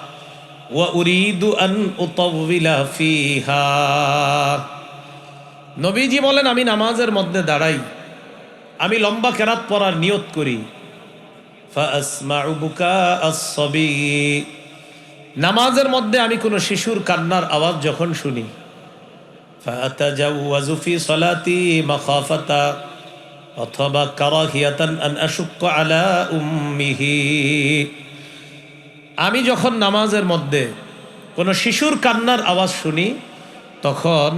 Speaker 1: ওয়া উরিদু আন উতাওয়িলা ফিহা। নবীজি বলেন, আমি নামাজের মধ্যে দাঁড়াই, আমি লম্বা কেরাত পড়ার নিয়ত করি। ফাআসমাউ বুকা আস-সাবী, নামাজের মধ্যে আমি কোনো শিশুর কান্নার আওয়াজ যখন শুনি, ফাআতাজাওয়াজু ফি সালাতি মাখাফাতা অথবা কারাহিয়াতান আন আশুক্কা আলা উম্মিহি। আমি যখন নামাজের মধ্যে কোনো শিশুর কান্নার আওয়াজ শুনি, তখন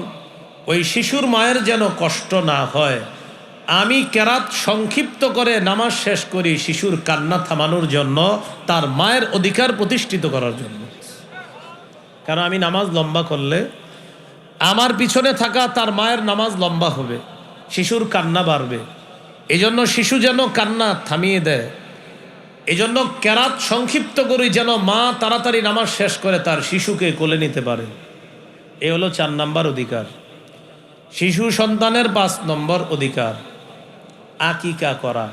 Speaker 1: ওই শিশুর মায়ের যেন কষ্ট না হয়, আমি কেরাত সংক্ষিপ্ত করে নামাজ শেষ করি শিশুর কান্না থামানোর জন্য, তার মায়ের অধিকার প্রতিষ্ঠিত করার জন্য। কারণ আমি নামাজ লম্বা করলে আমার পিছনে থাকা তার মায়ের নামাজ লম্বা হবে, শিশুর কান্না বাড়বে। এজন্য শিশু যেন কান্না থামিয়ে দেয়, এজন্য কেরাত সংক্ষিপ্ত করি যেন মা তাড়াতাড়ি নামাজ শেষ করে তার শিশুকে কোলে নিতে পারে। এ হলো 4 নম্বর অধিকার। শিশু সন্তানের 5 নম্বর অধিকার আকিকা করা।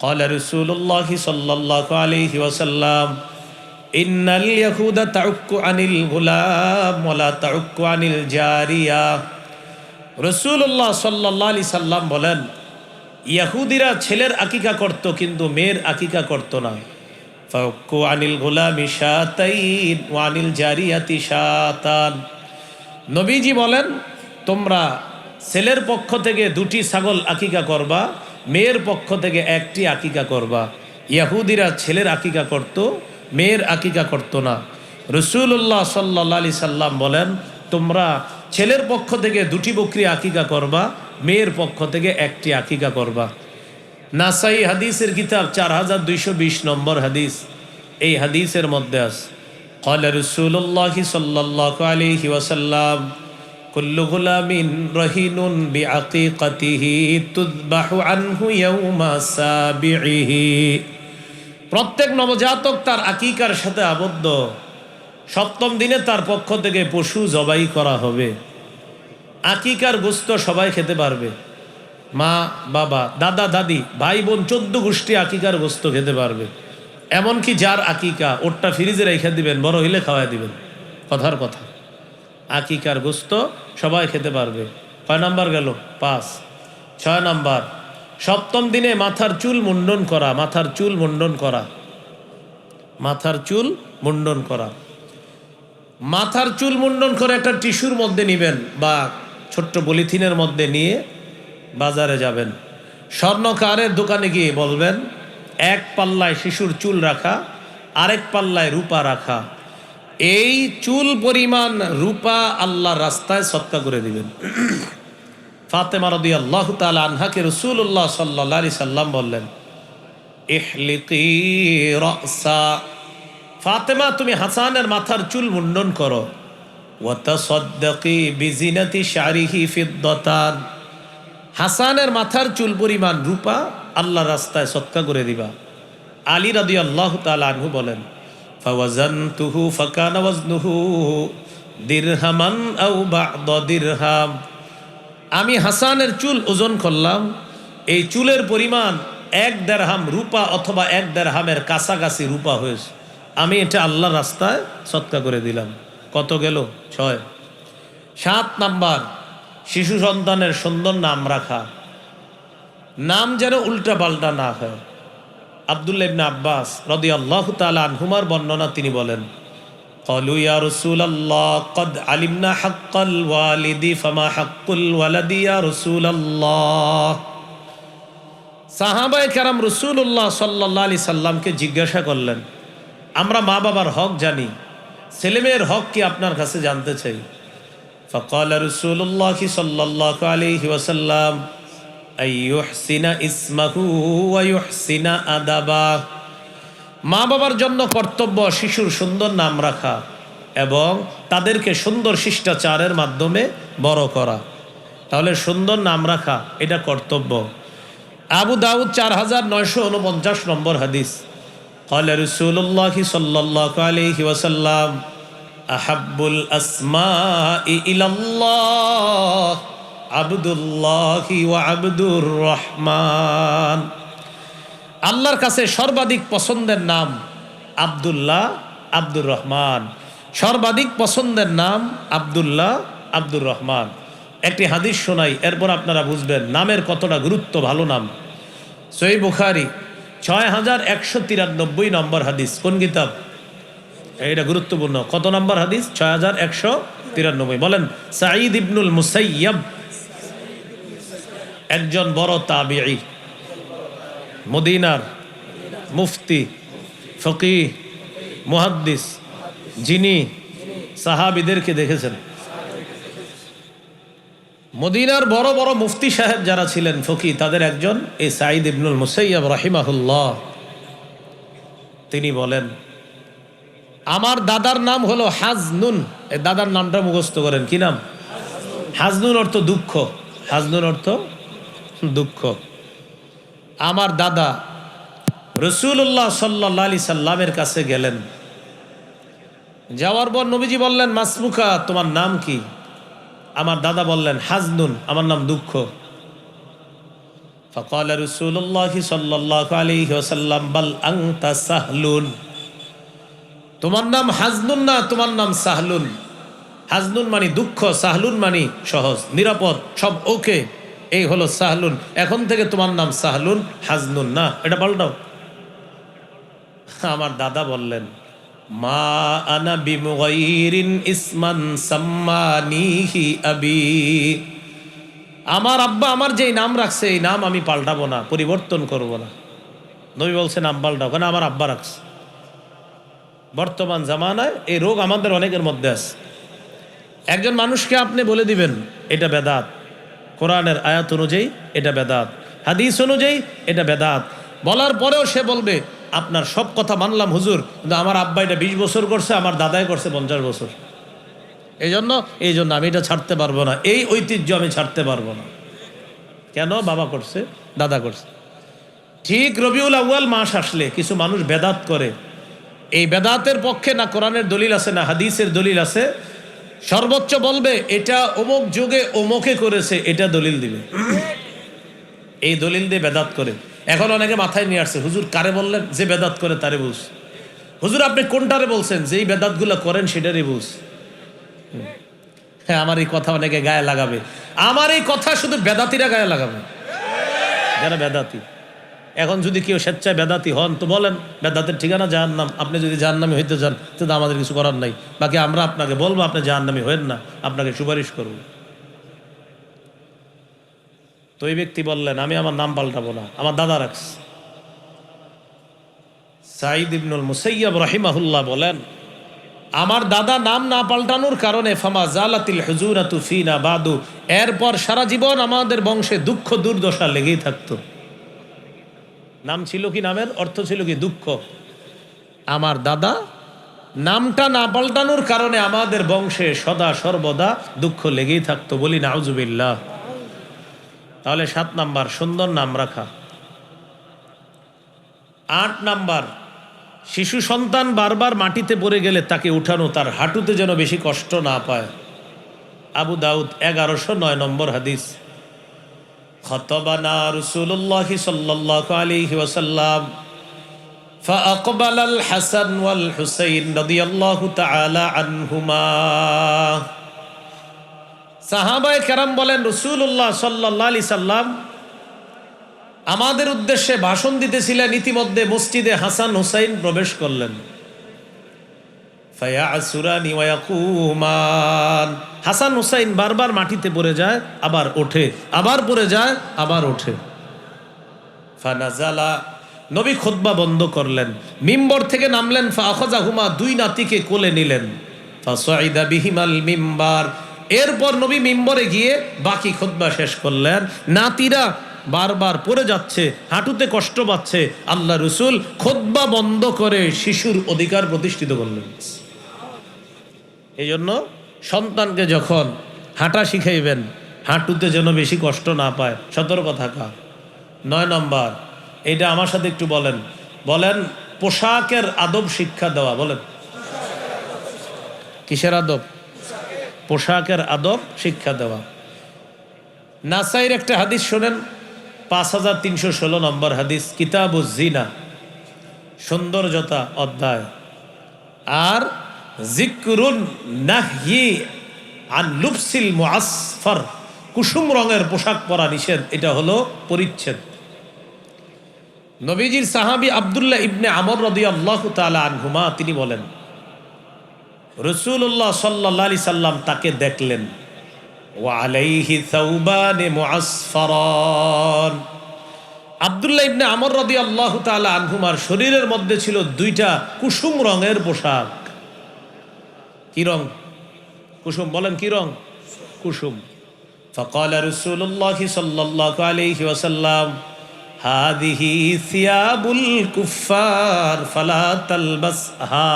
Speaker 1: ক্বালা রাসূলুল্লাহ সাল্লাল্লাহু আলাইহি ওয়াসাল্লাম ইন্নাল ইয়াহুদা তাউক্কু আনিল গুলাম ওয়া লা তাউক্কু আনিল জারিয়া। রাসূলুল্লাহ সাল্লাল্লাহু আলাইহি সাল্লাম বলেন, ইহুদিরা ছেলের আকিকা করত কিন্তু মেয়ের আকিকা করত না। ফাউক্কু আনিল গুলামি শাতাইন ওয়া আনিল জারিয়াতি শাতান। নবীজি বলেন, তোমরা ছেলের পক্ষ থেকে 2টি ছাগল আকিকা করবা, মেয়ের পক্ষ থেকে 1টি আকিকা করবা। ইহুদিরা ছেলের আকিকা করত, মেয়ের আকিকা করত না। রাসূলুল্লাহ সাল্লাল্লাহু আলাইহি সাল্লাম বলেন, তোমরা ছেলের পক্ষ থেকে 2টি বকরি আকিকা করবা, মেয়ের পক্ষ থেকে 1টি আকিকা করবা। নাসাই হাদিসের কিতাব 4220 নম্বর হাদিস। এই হাদিসের মধ্যে আছে, ক্বালা রাসূলুল্লাহ সাল্লাল্লাহু আলাইহি ওয়াসাল্লাম কুল্লু গুলামিন রাহিনুন বিআকিকাতিহি তুযবাহু আনহু ইয়াওমা সাবিহি। প্রত্যেক নবজাতক তার আকিকার সাথে আবদ্ধ, 7ম দিনে তার পক্ষ থেকে পশু জবাই করা হবে। আকিকার গোশত সবাই খেতে পারবে, মা বাবা দাদা দাদি ভাই বোন 14 গোষ্ঠী আকিকার গোশত খেতে পারবে। এমনকি যার আকিকা ওরটা ফ্রিজে রেখে দিবেন, বড় হইলে খাওয়াই দিবেন। কথার কথা, আকিকার গোশত সবাই খেতে পারবে। কয় নাম্বার গেল? 5। 6 নাম্বার, 7ম দিনে মাথার চুল মুন্ডন করা। মাথার চুল মুন্ডন করা, মাথার চুল মুন্ডন করা। মাথার চুল মুন্ডন করে একটা টিস্যুর মধ্যে নেবেন বা ছোট্ট পলিথিনের মধ্যে নিয়ে বাজারে যাবেন, স্বর্ণকারের দোকানে গিয়ে বলবেন 1 পাল্লায় শিশুর চুল রাখা, আরেক পাল্লায় রূপা রাখা। এই চুল পরিমাণ রূপা আল্লাহর রাস্তায় সদকা করে দিবেন। ফাতেমা রাদিয়াল্লাহু তাআলা আনহাকে রাসূলুল্লাহ সাল্লাল্লাহু আলাইহি সাল্লাম বললেন, ইহলিকি রাসা, ফাতেমা তুমি হাসানের মাথার চুল মুন্ডন করো। ওয়া তাসাদ্দাকি বিজিনাতি শারিহি ফিদ্দাতান, হাসানের মাথার চুল পরিমাণ রূপা আল্লাহর রাস্তায় সদকা করে দিবা। আলী রাদিয়াল্লাহু তাআলা আনহু বলেন, ফাওয়াজানতুহু ফাকানা ওয়াজনুহু দিরহামান আও বা'দা দিরহাম। আমি হাসানের চুল ওজন করলাম, এই চুলের পরিমাণ 1 দিরহাম রূপা অথবা 1 দিরহামের কাছাকাছি রূপা হয়েছে। আমি এটা আল্লাহর রাস্তায় সদকা করে দিলাম। কত গেল? 6। 7 নাম্বার, শিশু সন্তানের সুন্দর নাম রাখা। নাম যেন উল্টা পাল্টা না হয়। আব্দুল্লাহ ইবনে আব্বাস রাদিয়াল্লাহু তাআলা আনহুমার বর্ণনা, তিনি বলেন, ক্বালু ইয়া রাসূলাল্লাহ ক্বাদ আলিমনা হাক্কাল ওয়ালিদি ফামা হাক্কুল ওয়ালাদি ইয়া রাসূলাল্লাহ। সাহাবায়ে কেরাম রাসূলুল্লাহ সাল্লাল্লাহু আলাইহি সাল্লামকে জিজ্ঞাসা করলেন, আমরা মা বাবার হক জানি, ছেলেমেয়ের হক কি আপনার কাছে জানতে চাই। ফাকালা রাসূলুল্লাহ সাল্লাল্লাহু আলাইহি ওয়াসাল্লাম আইয়ুহসিনা ইসমাহু ওয়া ইউহসিনা আদাবা। মা বাবার জন্য কর্তব্য শিশুর সুন্দর নাম রাখা এবং তাদেরকে সুন্দর শিষ্টাচারের মাধ্যমে বড় করা। তাহলে সুন্দর নাম রাখা এটা কর্তব্য। আবু দাউদ 4949 নম্বর হাদিস। ক্বালা রাসূলুল্লাহ সাল্লাল্লাহু আলাইহি ওয়াসাল্লাম আহাব্বুল আসমাই ইলাল্লাহ আবদুল্লাহি ওয়া আবদুর রহমান। আল্লাহর কাছে সর্বাধিক পছন্দের নাম আব্দুল্লাহ, আব্দুর রহমান। সর্বাধিক পছন্দের নাম আব্দুল্লাহ, আব্দুর রহমান। একটি হাদিস শোনাই, এরপর আপনারা বুঝবেন নামের কতটা গুরুত্ব। ভালো নাম, সহিহ বুখারী 6193 নম্বর হাদিস। কোন কিতাব? এটা গুরুত্বপূর্ণ। কত নম্বর হাদিস? 6193। বলেন, সাঈদ ইবনুল মুসাইয়্যিব একজন বড় তাবিঈ, মদিনার মুফতি, ফকিহ, মুহাদ্দিস, যিনি সাহাবীদেরকে দেখেছেন। মদিনার বড় বড় মুফতি সাহেব যারা ছিলেন ফকিহ, তাদের একজন এই সাঈদ ইবনুল মুসাইয়্যিব রাহিমাহুল্লাহ। তিনি বলেন, আমার দাদার নাম হলো হাজনুন। এই দাদার নামটা মুখস্থ করেন, কি নাম? হাজনুন অর্থ দুঃখ। হাজনুন অর্থ দুঃখ। আমার দাদা রাসূলুল্লাহ সাল্লাল্লাহু আলাইহি সাল্লামের কাছে গেলেন। যাওয়ার পর নবীজি বললেন, মাসমুকা, তোমার নাম কি? আমার দাদা বললেন, হাজনুন, আমার নাম দুঃখ। ফাকালা রাসূলুল্লাহ সাল্লাল্লাহু আলাইহি ওয়াসাল্লাম, বাল আনতা সাহলুন। তোমার নাম হাজনুন না, তোমার নাম সাহলুন। হাজনুন মানে দুঃখ, সাহলুন মানে সহজ, নিরাপদ, সব ওকে, এই হলো সাহলুন। এখন থেকে তোমার নাম সাহলুন, হাজনুন না, এটা পাল্টাও। আমার দাদা বললেন, মা আনা বিমুগাইরিন ইসমান সাম্মানিহি আবি। আমার আব্বা আমার যেই নাম রাখছে এই নাম আমি পাল্টাবো না, পরিবর্তন করব না। নবী বলছে নাম পাল্টাও, কেন? আমার আব্বা রাখছে। বর্তমান জামানায় এই রোগ আমাদের অনেকের মধ্যে আছে। একজন মানুষকে আপনি বলে দিবেন এটা বেদাত, কোরআনের আয়াত অনুযায়ী এটা বেদাত, হাদিস অনুযায়ী এটা বেদাত, বলার পরেও সে বলবে আপনার সব কথা মানলাম হুজুর, কিন্তু আমার আব্বা এটা 20 বছর করছে, আমার দাদাই করছে 50 বছর। এই জন্য আমি এটা ছাড়তে পারবো না, এই ঐতিহ্য আমি ছাড়তে পারবো না। কেন? বাবা করছে, দাদা করছে। ঠিক রবিউল আউয়াল মাস আসলে কিছু মানুষ বেদাত করে। এই বেদাতের পক্ষে না কোরআনের দলিল আছে না হাদিসের দলিল আছে। সর্বোচ্চ বলবে এটা অমুক যুগে অমুকে করেছে, এটা দলিল দিবে। এই দলিল দিয়ে বেদাত করে। এখন অনেকে মাথায় নিয়ে আসছে, হুজুর কারে বললেন? যে বেদাত করে তারে বুঝ। হুজুর আপনি কোনটারে বলছেন? যেই বেদাতগুলো করেন সেটারই বুঝ। হ্যাঁ, আমার এই কথা অনেকে গায়ে লাগাবে। আমার এই কথা শুধু বেদাতিরা গায়ে লাগাবে, যারা বেদাতি। এখন যদি কেউ স্বেচ্ছায় বেদাতি হন তো বলেন, বেদাতের ঠিকানা জাহান্নাম। আপনি যদি জাহান্নামী হইতে চান তো আমাদের কিছু করার নাই। বাকি আমরা আপনাকে বলবো আপনি জাহান্নামী হবেন না, আপনাকে সুপারিশ করব। তো এই ব্যক্তি বললেন, আমি আমার নাম পাল্টাবো না, আমার দাদা রাখছে। সাঈদ ইবনুল মুসাইয়্যিব রাহিমাহুল্লাহ বলেন, আমার দাদা নাম না পাল্টানোর কারণে ফামা জালাতিল হুজুরাতু ফিনা বাদু, এরপর সারা জীবন আমাদের বংশে দুঃখ দুর্দশা লেগেই থাকতো। নাম ছিল কি? নামের অর্থ ছিল কি? দুঃখ। আমার দাদা নামটা না পাল্টানোর কারণে আমাদের বংশে সদা সর্বদা দুঃখ লেগেই থাকতো। বলি নাউজুবিল্লাহ। তাহলে 7 নাম্বার, সুন্দর নাম রাখা। 8 নাম্বার, শিশু সন্তান বারবার মাটিতে পড়ে গেলে তাকে উঠানো, তার হাঁটুতে যেন বেশি কষ্ট না পায়। আবু দাউদ 1109 নম্বর হাদিস। খতবানা রাসূলুল্লাহ সাল্লাল্লাহু আলাইহি ওয়াসাল্লাম ফাআকবালাল হাসান ওয়াল হুসাইন রাদিয়াল্লাহু তাআলা আনহুমা। সাহাবায়ে কেরাম বলেন, রাসূলুল্লাহ সাল্লাল্লাহু আলাইহি সাল্লাম আমাদের উদ্দেশ্যে ভাষণ দিতেছিলেন, ইতিমধ্যে মসজিদে হাসান হুসাইন প্রবেশ করলেন। ফায়াসুরানি ওয়া ইয়াকুমান, হাসান হুসাইন বারবার মাটিতে পড়ে যায়, আবার ওঠে, আবার পড়ে যায়, আবার ওঠে। ফানাজালা, নবী খুতবা বন্ধ করলেন, মিম্বর থেকে নামলেন। ফাআখাযাহুমা, 2 নাতিকে কোলে নিলেন। ফাসাইদা বিহিমাল মিম্বার, এরপর নবী মিম্বরে গিয়ে বাকি খুতবা শেষ করলেন। নাতিরা বারবার পড়ে যাচ্ছে, হাঁটুতে কষ্ট পাচ্ছে, আল্লাহ রসুল খুতবা বন্ধ করে শিশুর অধিকার প্রতিষ্ঠিত করলেন। এই জন্য সন্তানকে যখন হাঁটা শিখাইবেন, হাঁটুতে যেন বেশি কষ্ট না পায়, সতর্ক থাকা। 9 নম্বর, এটা আমার সাথে একটু বলেন। পোশাকের আদব শিক্ষা দেওয়া। বলেন, কিসের আদব? পোশাকের আদব শিক্ষা দেওয়া। নাসাইর একটা হাদিস শোনেন, 5316 নম্বর হাদিস, কিতাবুজ জিনা, সৌন্দর্যতা অধ্যায়। আর যিকরুন নাহয়ি আন লুবসিল মুআসফার, কুসুম রঙের পোশাক পরা নিষেধ, এটা হলো পরিচ্ছেদ। নবীজির সাহাবী আব্দুল্লাহ ইবনে আমর রাদিয়াল্লাহু তাআলা আনহুমা, তিনি বলেন, রাসূলুল্লাহ সাল্লাল্লাহু আলাইহি সাল্লাম তাকে দেখলেন ওয়া আলাইহি থাওবান মুআসফারান। আব্দুল্লাহ ইবনে আমর রাদিয়াল্লাহু তাআলা আনহুমার শরীরের মধ্যে ছিল দুইটা কুসুম রঙের পোশাক। কি রং? কুসুম। বলেন কি রং? কুসুম। فقال رسول الله صلى الله عليه وسلم هذه ثياب الكفار فلا تلبسها।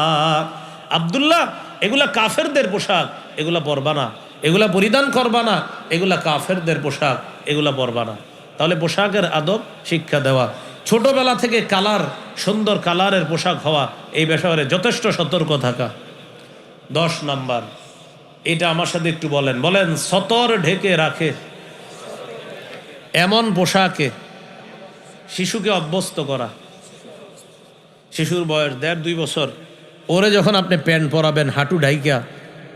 Speaker 1: আব্দুল্লাহ, এগুলা কাফেরদের পোশাক, এগুলা পরবা না, এগুলা পরিধান করবা না, এগুলা কাফেরদের পোশাক, এগুলা পরবা না। তাহলে পোশাকের আদব শিক্ষা দেওয়া, ছোটবেলা থেকে কালার, সুন্দর কালারের পোশাক হওয়া, এই ব্যাপারে যথেষ্ট সতর্ক থাকা। 10 নাম্বার, এটা আমার সাথে একটু বলেন। বলেন, সতর ঢেকে রাখে এমন পোশাকে শিশুকে অভ্যস্ত করা। শিশুর বয়স 1.5-2 বছর, ওরে যখন আপনি প্যান্ট পরাবেন হাঁটু ঢাইকা,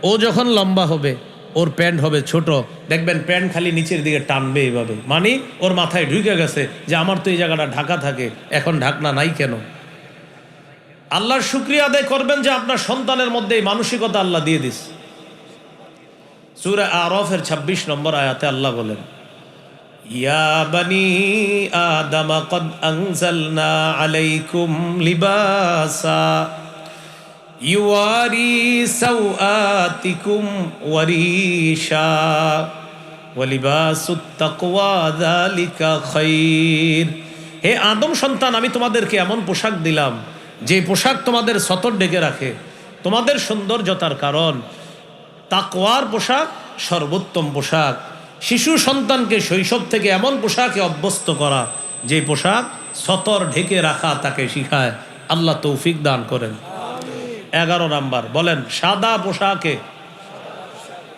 Speaker 1: ও যখন লম্বা হবে ওর প্যান্ট হবে ছোট, দেখবেন প্যান্ট খালি নিচের দিকে টানবে এইভাবে, মানে ওর মাথায় ঢুকে গেছে যে আমার তো এই জায়গাটা ঢাকা থাকে, এখন ঢাকনা নাই কেন। আল্লাহর শুকরিয়া আদায় করবেন যে আপনার সন্তানের মধ্যে এই মানসিকতা আল্লাহ দিয়ে দিস। সূরা আরাফের 26 নম্বর আয়াতে আল্লাহ বলেন, ইয়া বানি আদম কদ আনজালনা আলাইকুম লিবাসা ইউয়ারি সাওআতিকুম ওয়ারিশা ওয়া লিবাসুত তাকওয়া যালিকা খায়র। হে আদম সন্তান, আমি তোমাদেরকে এমন পোশাক দিলাম যে পোশাক তোমাদের সতর ডেকে রাখে, তোমাদের সৌন্দর্যতার কারণ। তাকওয়ার পোশাক সর্বোত্তম পোশাক। শিশু সন্তানকে শৈশব থেকে এমন পোশাকে অভ্যস্ত করা যে পোশাক সতর ঢেকে রাখা তাকে শিখায়। আল্লাহ তৌফিক দান করেন। 11 নাম্বার, বলেন, সাদা পোশাকে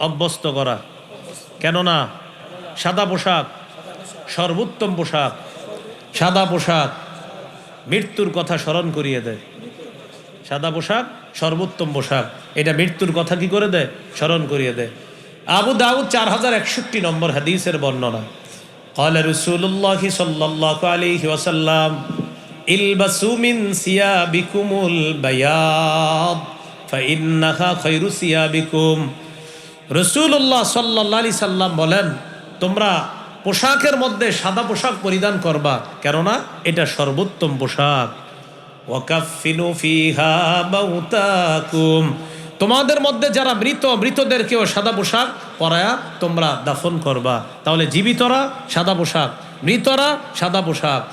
Speaker 1: অভ্যস্ত করা। কেননা সাদা পোশাক সর্বোত্তম পোশাক। সাদা পোশাক মৃত্যুর কথা স্মরণ করিয়ে দেয়। সাদা পোশাক সর্বোত্তম পোশাক, এটা মৃত্যুর কথা কি করে দেয়? স্মরণ করিয়ে দেয়। আবু দাউদ 4061 নম্বর হাদিসের বর্ণনা, قال رسول الله صلى الله عليه وسلم البسوا من ثيابكم البياض فإنها خير ثيابكم। রাসূলুল্লাহ সাল্লাল্লাহু আলাইহি সাল্লাম বলেন, তোমরা পোশাকের মধ্যে সাদা পোশাক পরিধান করবা, কেননা এটা সর্বোত্তম পোশাক। ওয়াকাফিনু ফিহা মাউতাকুম, তোমাদের মধ্যে যারা মৃত, মৃতদেরকেও সাদা পোশাক পরায়া তোমরা দাফন করবা। তাহলে জীবিতরা সাদা পোশাক, মৃতরা সাদা পোশাক।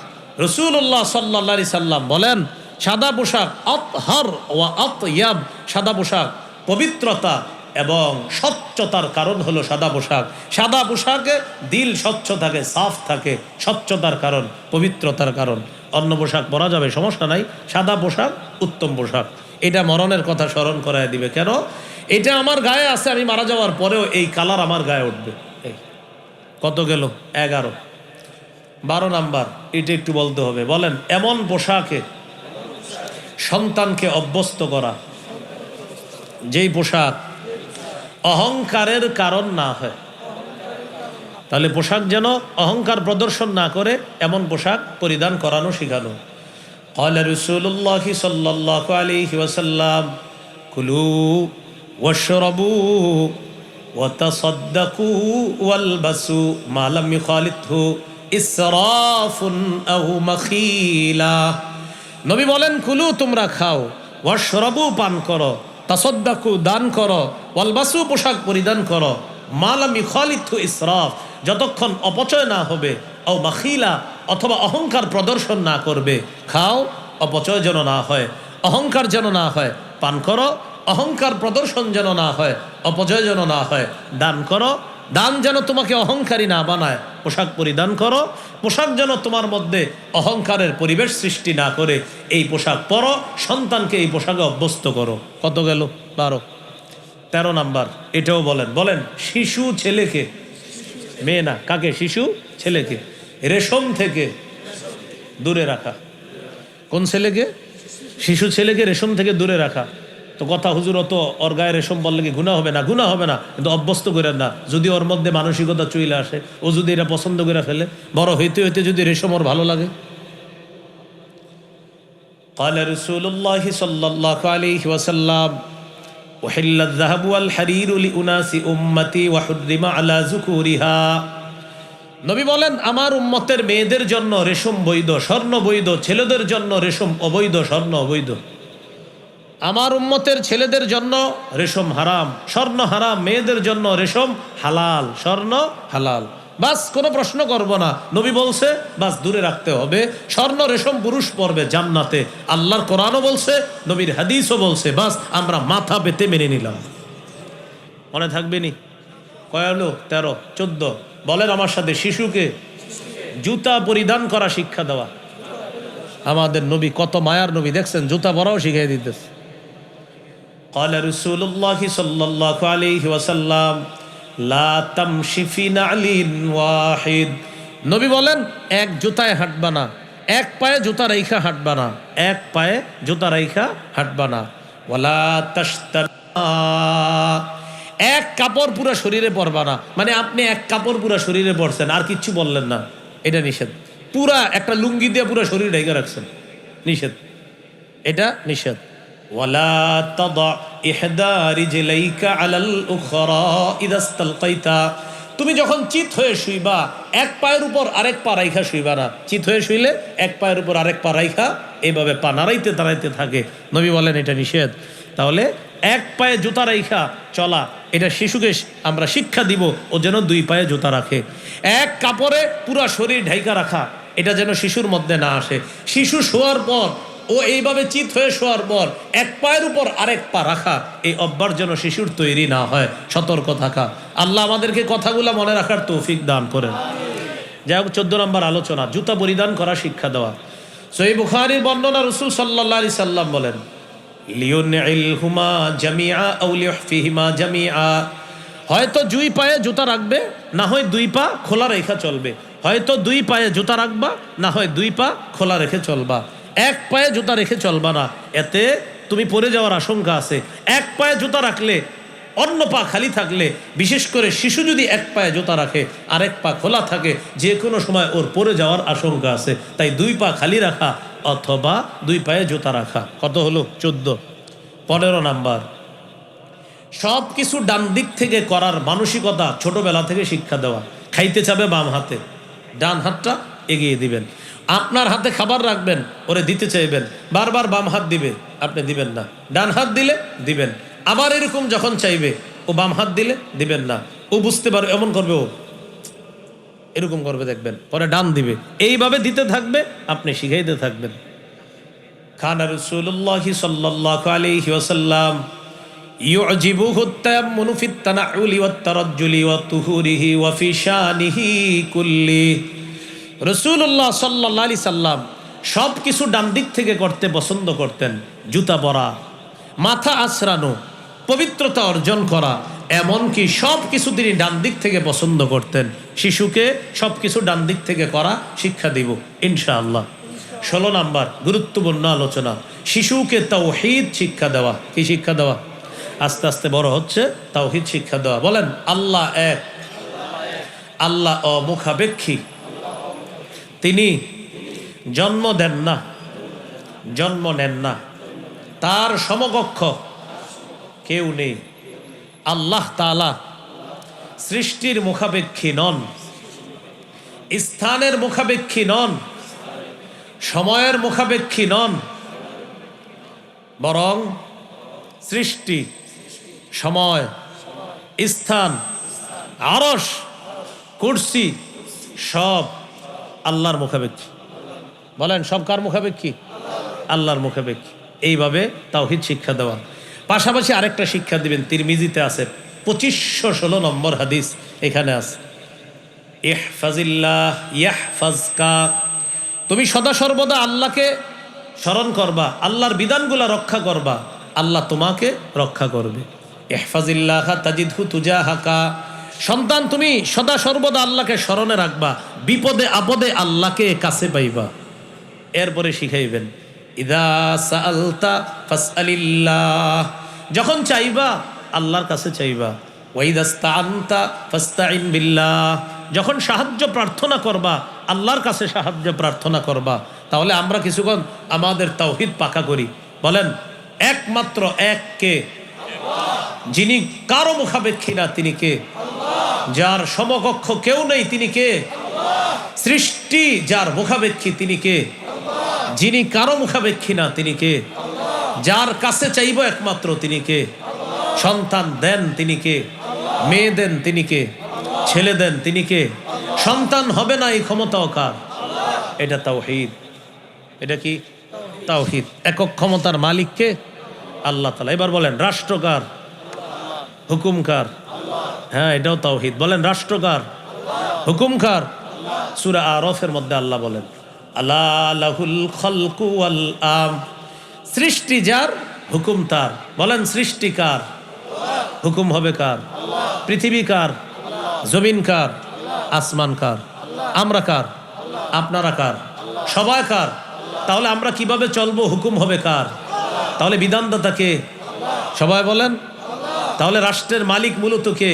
Speaker 1: রাসূলুল্লাহ সাল্লাল্লাহু আলাইহি সাল্লাম বলেন, সাদা পোশাক আতহার ওয়া আতয়াব, সাদা পোশাক পবিত্রতা এবং স্বচ্ছতার কারণ হলো সাদা পোশাক। সাদা পোশাকে দিল স্বচ্ছ থাকে, সাফ থাকে, স্বচ্ছতার কারণ, পবিত্রতার কারণ। অন্য পোশাক পরা যাবে, সমস্যা নাই, সাদা পোশাক উত্তম পোশাক। এটা মরণের কথা স্মরণ করায় দিবে। কেন? এটা আমার গায়ে আছে, আমি মারা যাওয়ার পরেও এই কালার আমার গায়ে উঠবে। এই কত গেল? 11। 12 নাম্বার, এটা একটু বলতে হবে। বলেন, এমন পোশাকে সন্তানকে অভ্যস্ত করা যেই পোশাক অহংকারের কারণ না হয়। তাহলে পোশাক যেন অহংকার প্রদর্শন না করে এমন পোশাক পরিধান করানো শেখানো। قال رسول الله صلى الله عليه وسلم كلوا واشربوا وتصدقوا والبسوا ما لم يخالطه إسراف أو مخيلة। নবী বলেন, কুলু, তোমরা খাও, ওয়াশরাবু, পান করো, তাসাদ্দাকু, দান করো, ওয়ালবাসু, পোশাক পরিধান করো, মা লাম ইখালিতহু ইসরাফ, যতক্ষণ অপচয় না হবে, ও মাখিলা, অথবা অহংকার প্রদর্শন না করবে। খাও, অপচয় যেন না হয়, অহংকার যেন না হয়। পান করো, অহংকার প্রদর্শন যেন না হয়, অপচয় যেন না হয়। দান করো, দান যেন তোমাকে অহংকারী না বানায়। পোশাক পরিধান করো, পোশাক যেন তোমার মধ্যে অহংকারের পরিবেশ সৃষ্টি না করে। এই পোশাক পরো, সন্তানকে এই পোশাকে অভ্যস্ত করো। কত গেল? 12। 13 নাম্বার, এটাও বলেন। বলেন, শিশু ছেলেকে, মেয়ে না, কাকে? শিশু ছেলেকে রেশম থেকে দূরে রাখা। কোন ছেলেকে? শিশু ছেলেকে রেশম থেকে দূরে রাখা। তো কথা, হুজুর, অত ওর গায়ে রেশম বললে কি গুনাহ হবে না? গুনাহ হবে না, কিন্তু অভ্যস্ত করেন না। যদি ওর মধ্যে মানসিকতা চলে আসে, ও যদি এটা পছন্দ করে ফেলে, বড় হইতে হইতে যদি রেশম ওর ভালো লাগে। قال رسول الله صلى الله عليه وسلم উহিল্লায যাহাবু ওয়াল হারীরু লিউনাসি উম্মতি ওয়া হুররিমা আলা যুকুরিহা। নবী বলেন আমার উম্মতের মেয়েদের জন্য রেশম বৈধ, স্বর্ণ বৈধ, ছেলেদের জন্য রেশম অবৈধ, স্বর্ণ অবৈধ। আমার উম্মতের ছেলেদের জন্য রেশম হারাম, স্বর্ণ হারাম, মেয়েদের জন্য রেশম হালাল, স্বর্ণ হালাল। বাস কোনো প্রশ্ন করব না, নবী বলছে, বাস দূরে রাখতে হবে। স্বর্ণ রেশম পুরুষ পরবে জান্নাতে, আল্লাহর কোরআনও বলছে, নবীর হাদিসও বলছে, বাস আমরা মাথা পেতে মেনে নিলাম। মনে থাকবে নি? কয় হলো? 13, 14। বলেন আমার সাথে, শিশুকে জুতা পরিধান করা শিক্ষা দেওয়া। আমাদের নবী কত মায়ার নবী, দেখছেন জুতা পরাও শিখিয়ে দিতেছে। قال رسول الله صلى الله عليه وسلم لا تمشي في نعل واحد। নবী বলেন এক জুতায় হাঁটবা না, এক পায়ে জুতা রাইখা হাঁটবা না, এক পায়ে জুতা রাইখা হাঁটবা না। ওয়ালা তাশতানা, এক কাপড় পুরো শরীরে পরবা না। মানে আপনি এক কাপড় পুরো শরীরে পরছেন আর কিচ্ছু বললেন না, এটা নিষেধ। পুরা একটা লুঙ্গি দিয়ে পুরো শরীর ঢেকে রাখছেন, নিষেধ, এটা নিষেধ। ওয়ালা তাদা ইহদা রিজলাইকা আলাল উখরা ইযা ইসতালকাইতা। তুমি যখন চিত হয়ে শুইবা এক পায়ের উপর আরেক পা রাইখা শুইবা না। চিত হয়ে শুইলে এক পায়ের উপর আরেক পা রাইখা এইভাবে পা নাড়াইতে দাঁড়াইতে থাকে, নবী বলেন এটা নিষেধ। তাহলে এক পায়ে জুতা রাইখা চলা, এটা শিশুকে আমরা শিক্ষা দিব, ও যেন দুই পায়ে জুতা রাখে। এক কাপড়ে পুরা শরীর ঢাইকা রাখা, এটা যেন শিশুর মধ্যে না আসে। শিশু শোয়ার পর ও এইভাবে চিত হয়ে শোয়ার পর এক পায়ের উপর আরেক পা রাখা, এই অভ্যাস যেন শিশুর তৈরি না হয়, সতর্ক থাকা। আল্লাহ আমাদেরকে কথাগুলো মনে রাখার তৌফিক দান করেন। যাই হোক, 14 নম্বর আলোচনা, জুতা পরিধান করা শিক্ষা দেওয়া। সহিহ বুখারীর বর্ণনা, রাসূল সাল্লাল্লাহু আলাইহি সাল্লাম বলেন লিউনইলহুমা জামিআ আও লিউহফিহিমা জামিআ। হয়তো দুই পায়ে জুতা রাখবে, না হয় দুই পা খোলা রেখে চলবে। হয়তো দুই পায়ে জুতা রাখবা, না হয় দুই পা খোলা রেখে চলবা। এক পায়ে জুতা রেখে চলবা না, এতে তুমি পড়ে যাওয়ার আশঙ্কা আছে। এক পায়ে জুতা রাখলে, অন্য পা খালি থাকলে, বিশেষ করে শিশু যদি এক পায়ে জুতা রাখে আর এক পা খোলা থাকে, যে কোনো সময় ওর পড়ে যাওয়ার আশঙ্কা আছে। তাই দুই পা খালি রাখা অথবা দুই পায়ে জুতা রাখা। কত হলো? 14। 15 নাম্বার, সব কিছু ডান দিক থেকে করার মানসিকতা ছোটবেলা থেকে শিক্ষা দেওয়া। খাইতে চাবে বাম হাতে, ডান হাতটা এগিয়ে দিবেন। আপনার হাতে খাবার রাখবেন, ওরে দিতে চাইবেন, বারবার বাম হাত দিবে, আপনি দিবেন না। ডান হাত দিলে দিবেন। আবার এরকম যখন চাইবে, ও বাম হাত দিলে দিবেন না। ও বুঝতে পারবে, এমন করবে, ও এরকম করবে, দেখবেন পরে ডান দিবে। এইভাবে দিতে থাকবে, আপনি শিখাইতে থাকবেন। কানা রাসূলুল্লাহি সাল্লাল্লাহু আলাইহি ওয়াসাল্লাম ইউজিবুহু তায়াম্মুনু ফিত তানাউলি ওয়াত তারাজ্জুলি ওয়াত তুহুরিহি ওয়া ফি শানিহি কুল্লি। রাসূলুল্লাহ সাল্লাল্লাহু আলাইহি সাল্লাম সব কিছু ডান দিক থেকে করতে পছন্দ করতেন। জুতা পরা, মাথা আছড়ানো, পবিত্রতা অর্জন করা, এমনকি সব কিছু তিনি ডান দিক থেকে পছন্দ করতেন। শিশুকে সব কিছু ডান দিক থেকে করা শিক্ষা দিব ইনশাআল্লাহ। 16 নাম্বার গুরুত্বপূর্ণ আলোচনা, শিশুকে তাওহীদ শিক্ষা দেওয়া। কি শিক্ষা দেওয়া? আস্তে আস্তে বড় হচ্ছে, তাওহীদ শিক্ষা দেওয়া। বলেন আল্লাহ এক, আল্লাহ অমুখাপেক্ষী, তিনি জন্ম দেন না, জন্ম নেন না, তার সমকক্ষ কেউ নেই। আল্লাহ তাআলা সৃষ্টির মুখাপেক্ষী নন, স্থানের মুখাপেক্ষী নন, সময়ের মুখাপেক্ষী নন, বরং সৃষ্টি, সময়, স্থান, আরশ, কুরসি সব আল্লাহর মুখাপেক্ষী। বলেন সব কার মুখাপেক্ষী? আল্লাহর মুখাপেক্ষী। এইভাবে তাওহীদ শিক্ষা দেওয়া। পাশাপাশি আরেকটা শিক্ষা দিবেন, তিরমিজিতে আছে, 2516 নম্বর হাদিস এখানে আছে, ইহফাজিল্লাহ ইয়াহফাজকা। তুমি সদা সর্বদা আল্লাহকে স্মরণ করবা, আল্লাহর বিধানগুলা রক্ষা করবা, আল্লাহ তোমাকে রক্ষা করবে। ইহফাজিল্লাহ তাজিদহু তুজাহাকা। সন্তান, তুমি সদা সর্বদা আল্লাহকে স্মরণে রাখবা, বিপদে আপদে আল্লাহকে কাছে পাইবা। এরপরে শিখাইবেন ইদা সাআলতা ফাসআলিল্লাহ। যখন চাইবা আল্লাহর কাছে চাইবা। ওয়াইদাস্তাআনতা ফাস্তাইন বিল্লাহ। যখন সাহায্য প্রার্থনা করবা আল্লাহর কাছে সাহায্য প্রার্থনা করবা। তাহলে আমরা কিছুক্ষণ আমাদের তাওহীদ পাকা করি। বলেন একমাত্র এক কে? যিনি কারো মুখাপেক্ষী না তিনি কে? যার সমকক্ষ কেউ নেই তিনি কে? সৃষ্টি যার মুখাপেক্ষী তিনি কে? যিনি কারো মুখাপেক্ষী না তিনি কে? যার কাছে চাইব একমাত্র তিনি কে? সন্তান দেন তিনি কে? মেয়ে দেন তিনি কে? ছেলে দেন তিনি কে? সন্তান হবে না এই ক্ষমতাও কার? এটা তাওহীদ। এটা কি? তাওহীদ। একক ক্ষমতার মালিক কে? আল্লাহ তাআলা। এবার বলেন রাষ্ট্র কার? হুকুম কার? হ্যাঁ, এটাও তাওহীদ। বলেন রাষ্ট্র কার? হুকুম কার? সূরা আরাফের মধ্যে আল্লাহ বলেন আলা লাহুল খালকু ওয়াল আম, সৃষ্টি যার হুকুম তার। বলেন সৃষ্টি কার? হুকুম হবে কার? পৃথিবী কার? জমিন কার? আসমান কার? আমরা কার? আপনারা কার? সবাই কার? তাহলে আমরা কিভাবে চলবো? হুকুম হবে কার? তাহলে বিধানদাতা কে? সবাই বলেন। তাহলে রাষ্ট্রের মালিক মূলত কে?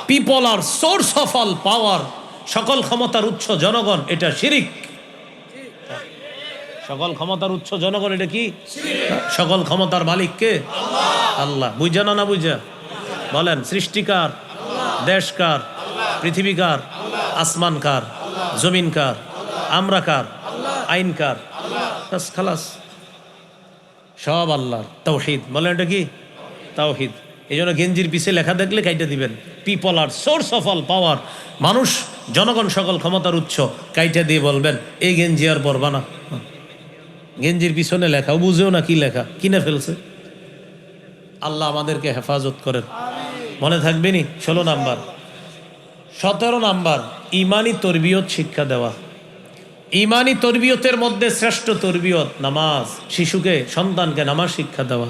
Speaker 1: People are source of all power, সকল ক্ষমতার উৎস জনগণ। এটা শিরিক। সকল ক্ষমতার উৎস জনগণ, এটা কি? সকল ক্ষমতার মালিক কে? আল্লাহ। বুঝা না বুঝা? বলেন সৃষ্টিকার? দেশ কার? পৃথিবী কার? আসমান কার? জমিন কার? আমরা কার? আইন কার? বাস খালাস, সব আল্লাহর। তাওহীদ। বলেন এটা কি? তাওহীদ। এই জন্য গেঞ্জির পিছে লেখা দেখলে কাইটা দিবেন people are source of all power, মানুষ জনগণ সকল ক্ষমতার উৎস। কাইটা দিয়ে বলবেন এই গেঞ্জি আর পরবা না। গেঞ্জির পিছনে লেখা, ও বুঝেও না কি লেখা, কিনে ফেলছে। আল্লাহ আমাদেরকে হেফাজত করেন। মনে থাকবে নি? 16 নাম্বার। 17 নাম্বার ইমানি তরবিয়ত শিক্ষা দেওয়া। ইমানি তরবিয়তের মধ্যে শ্রেষ্ঠ তরবিয়ত নামাজ। শিশুকে, সন্তানকে নামাজ শিক্ষা দেওয়া।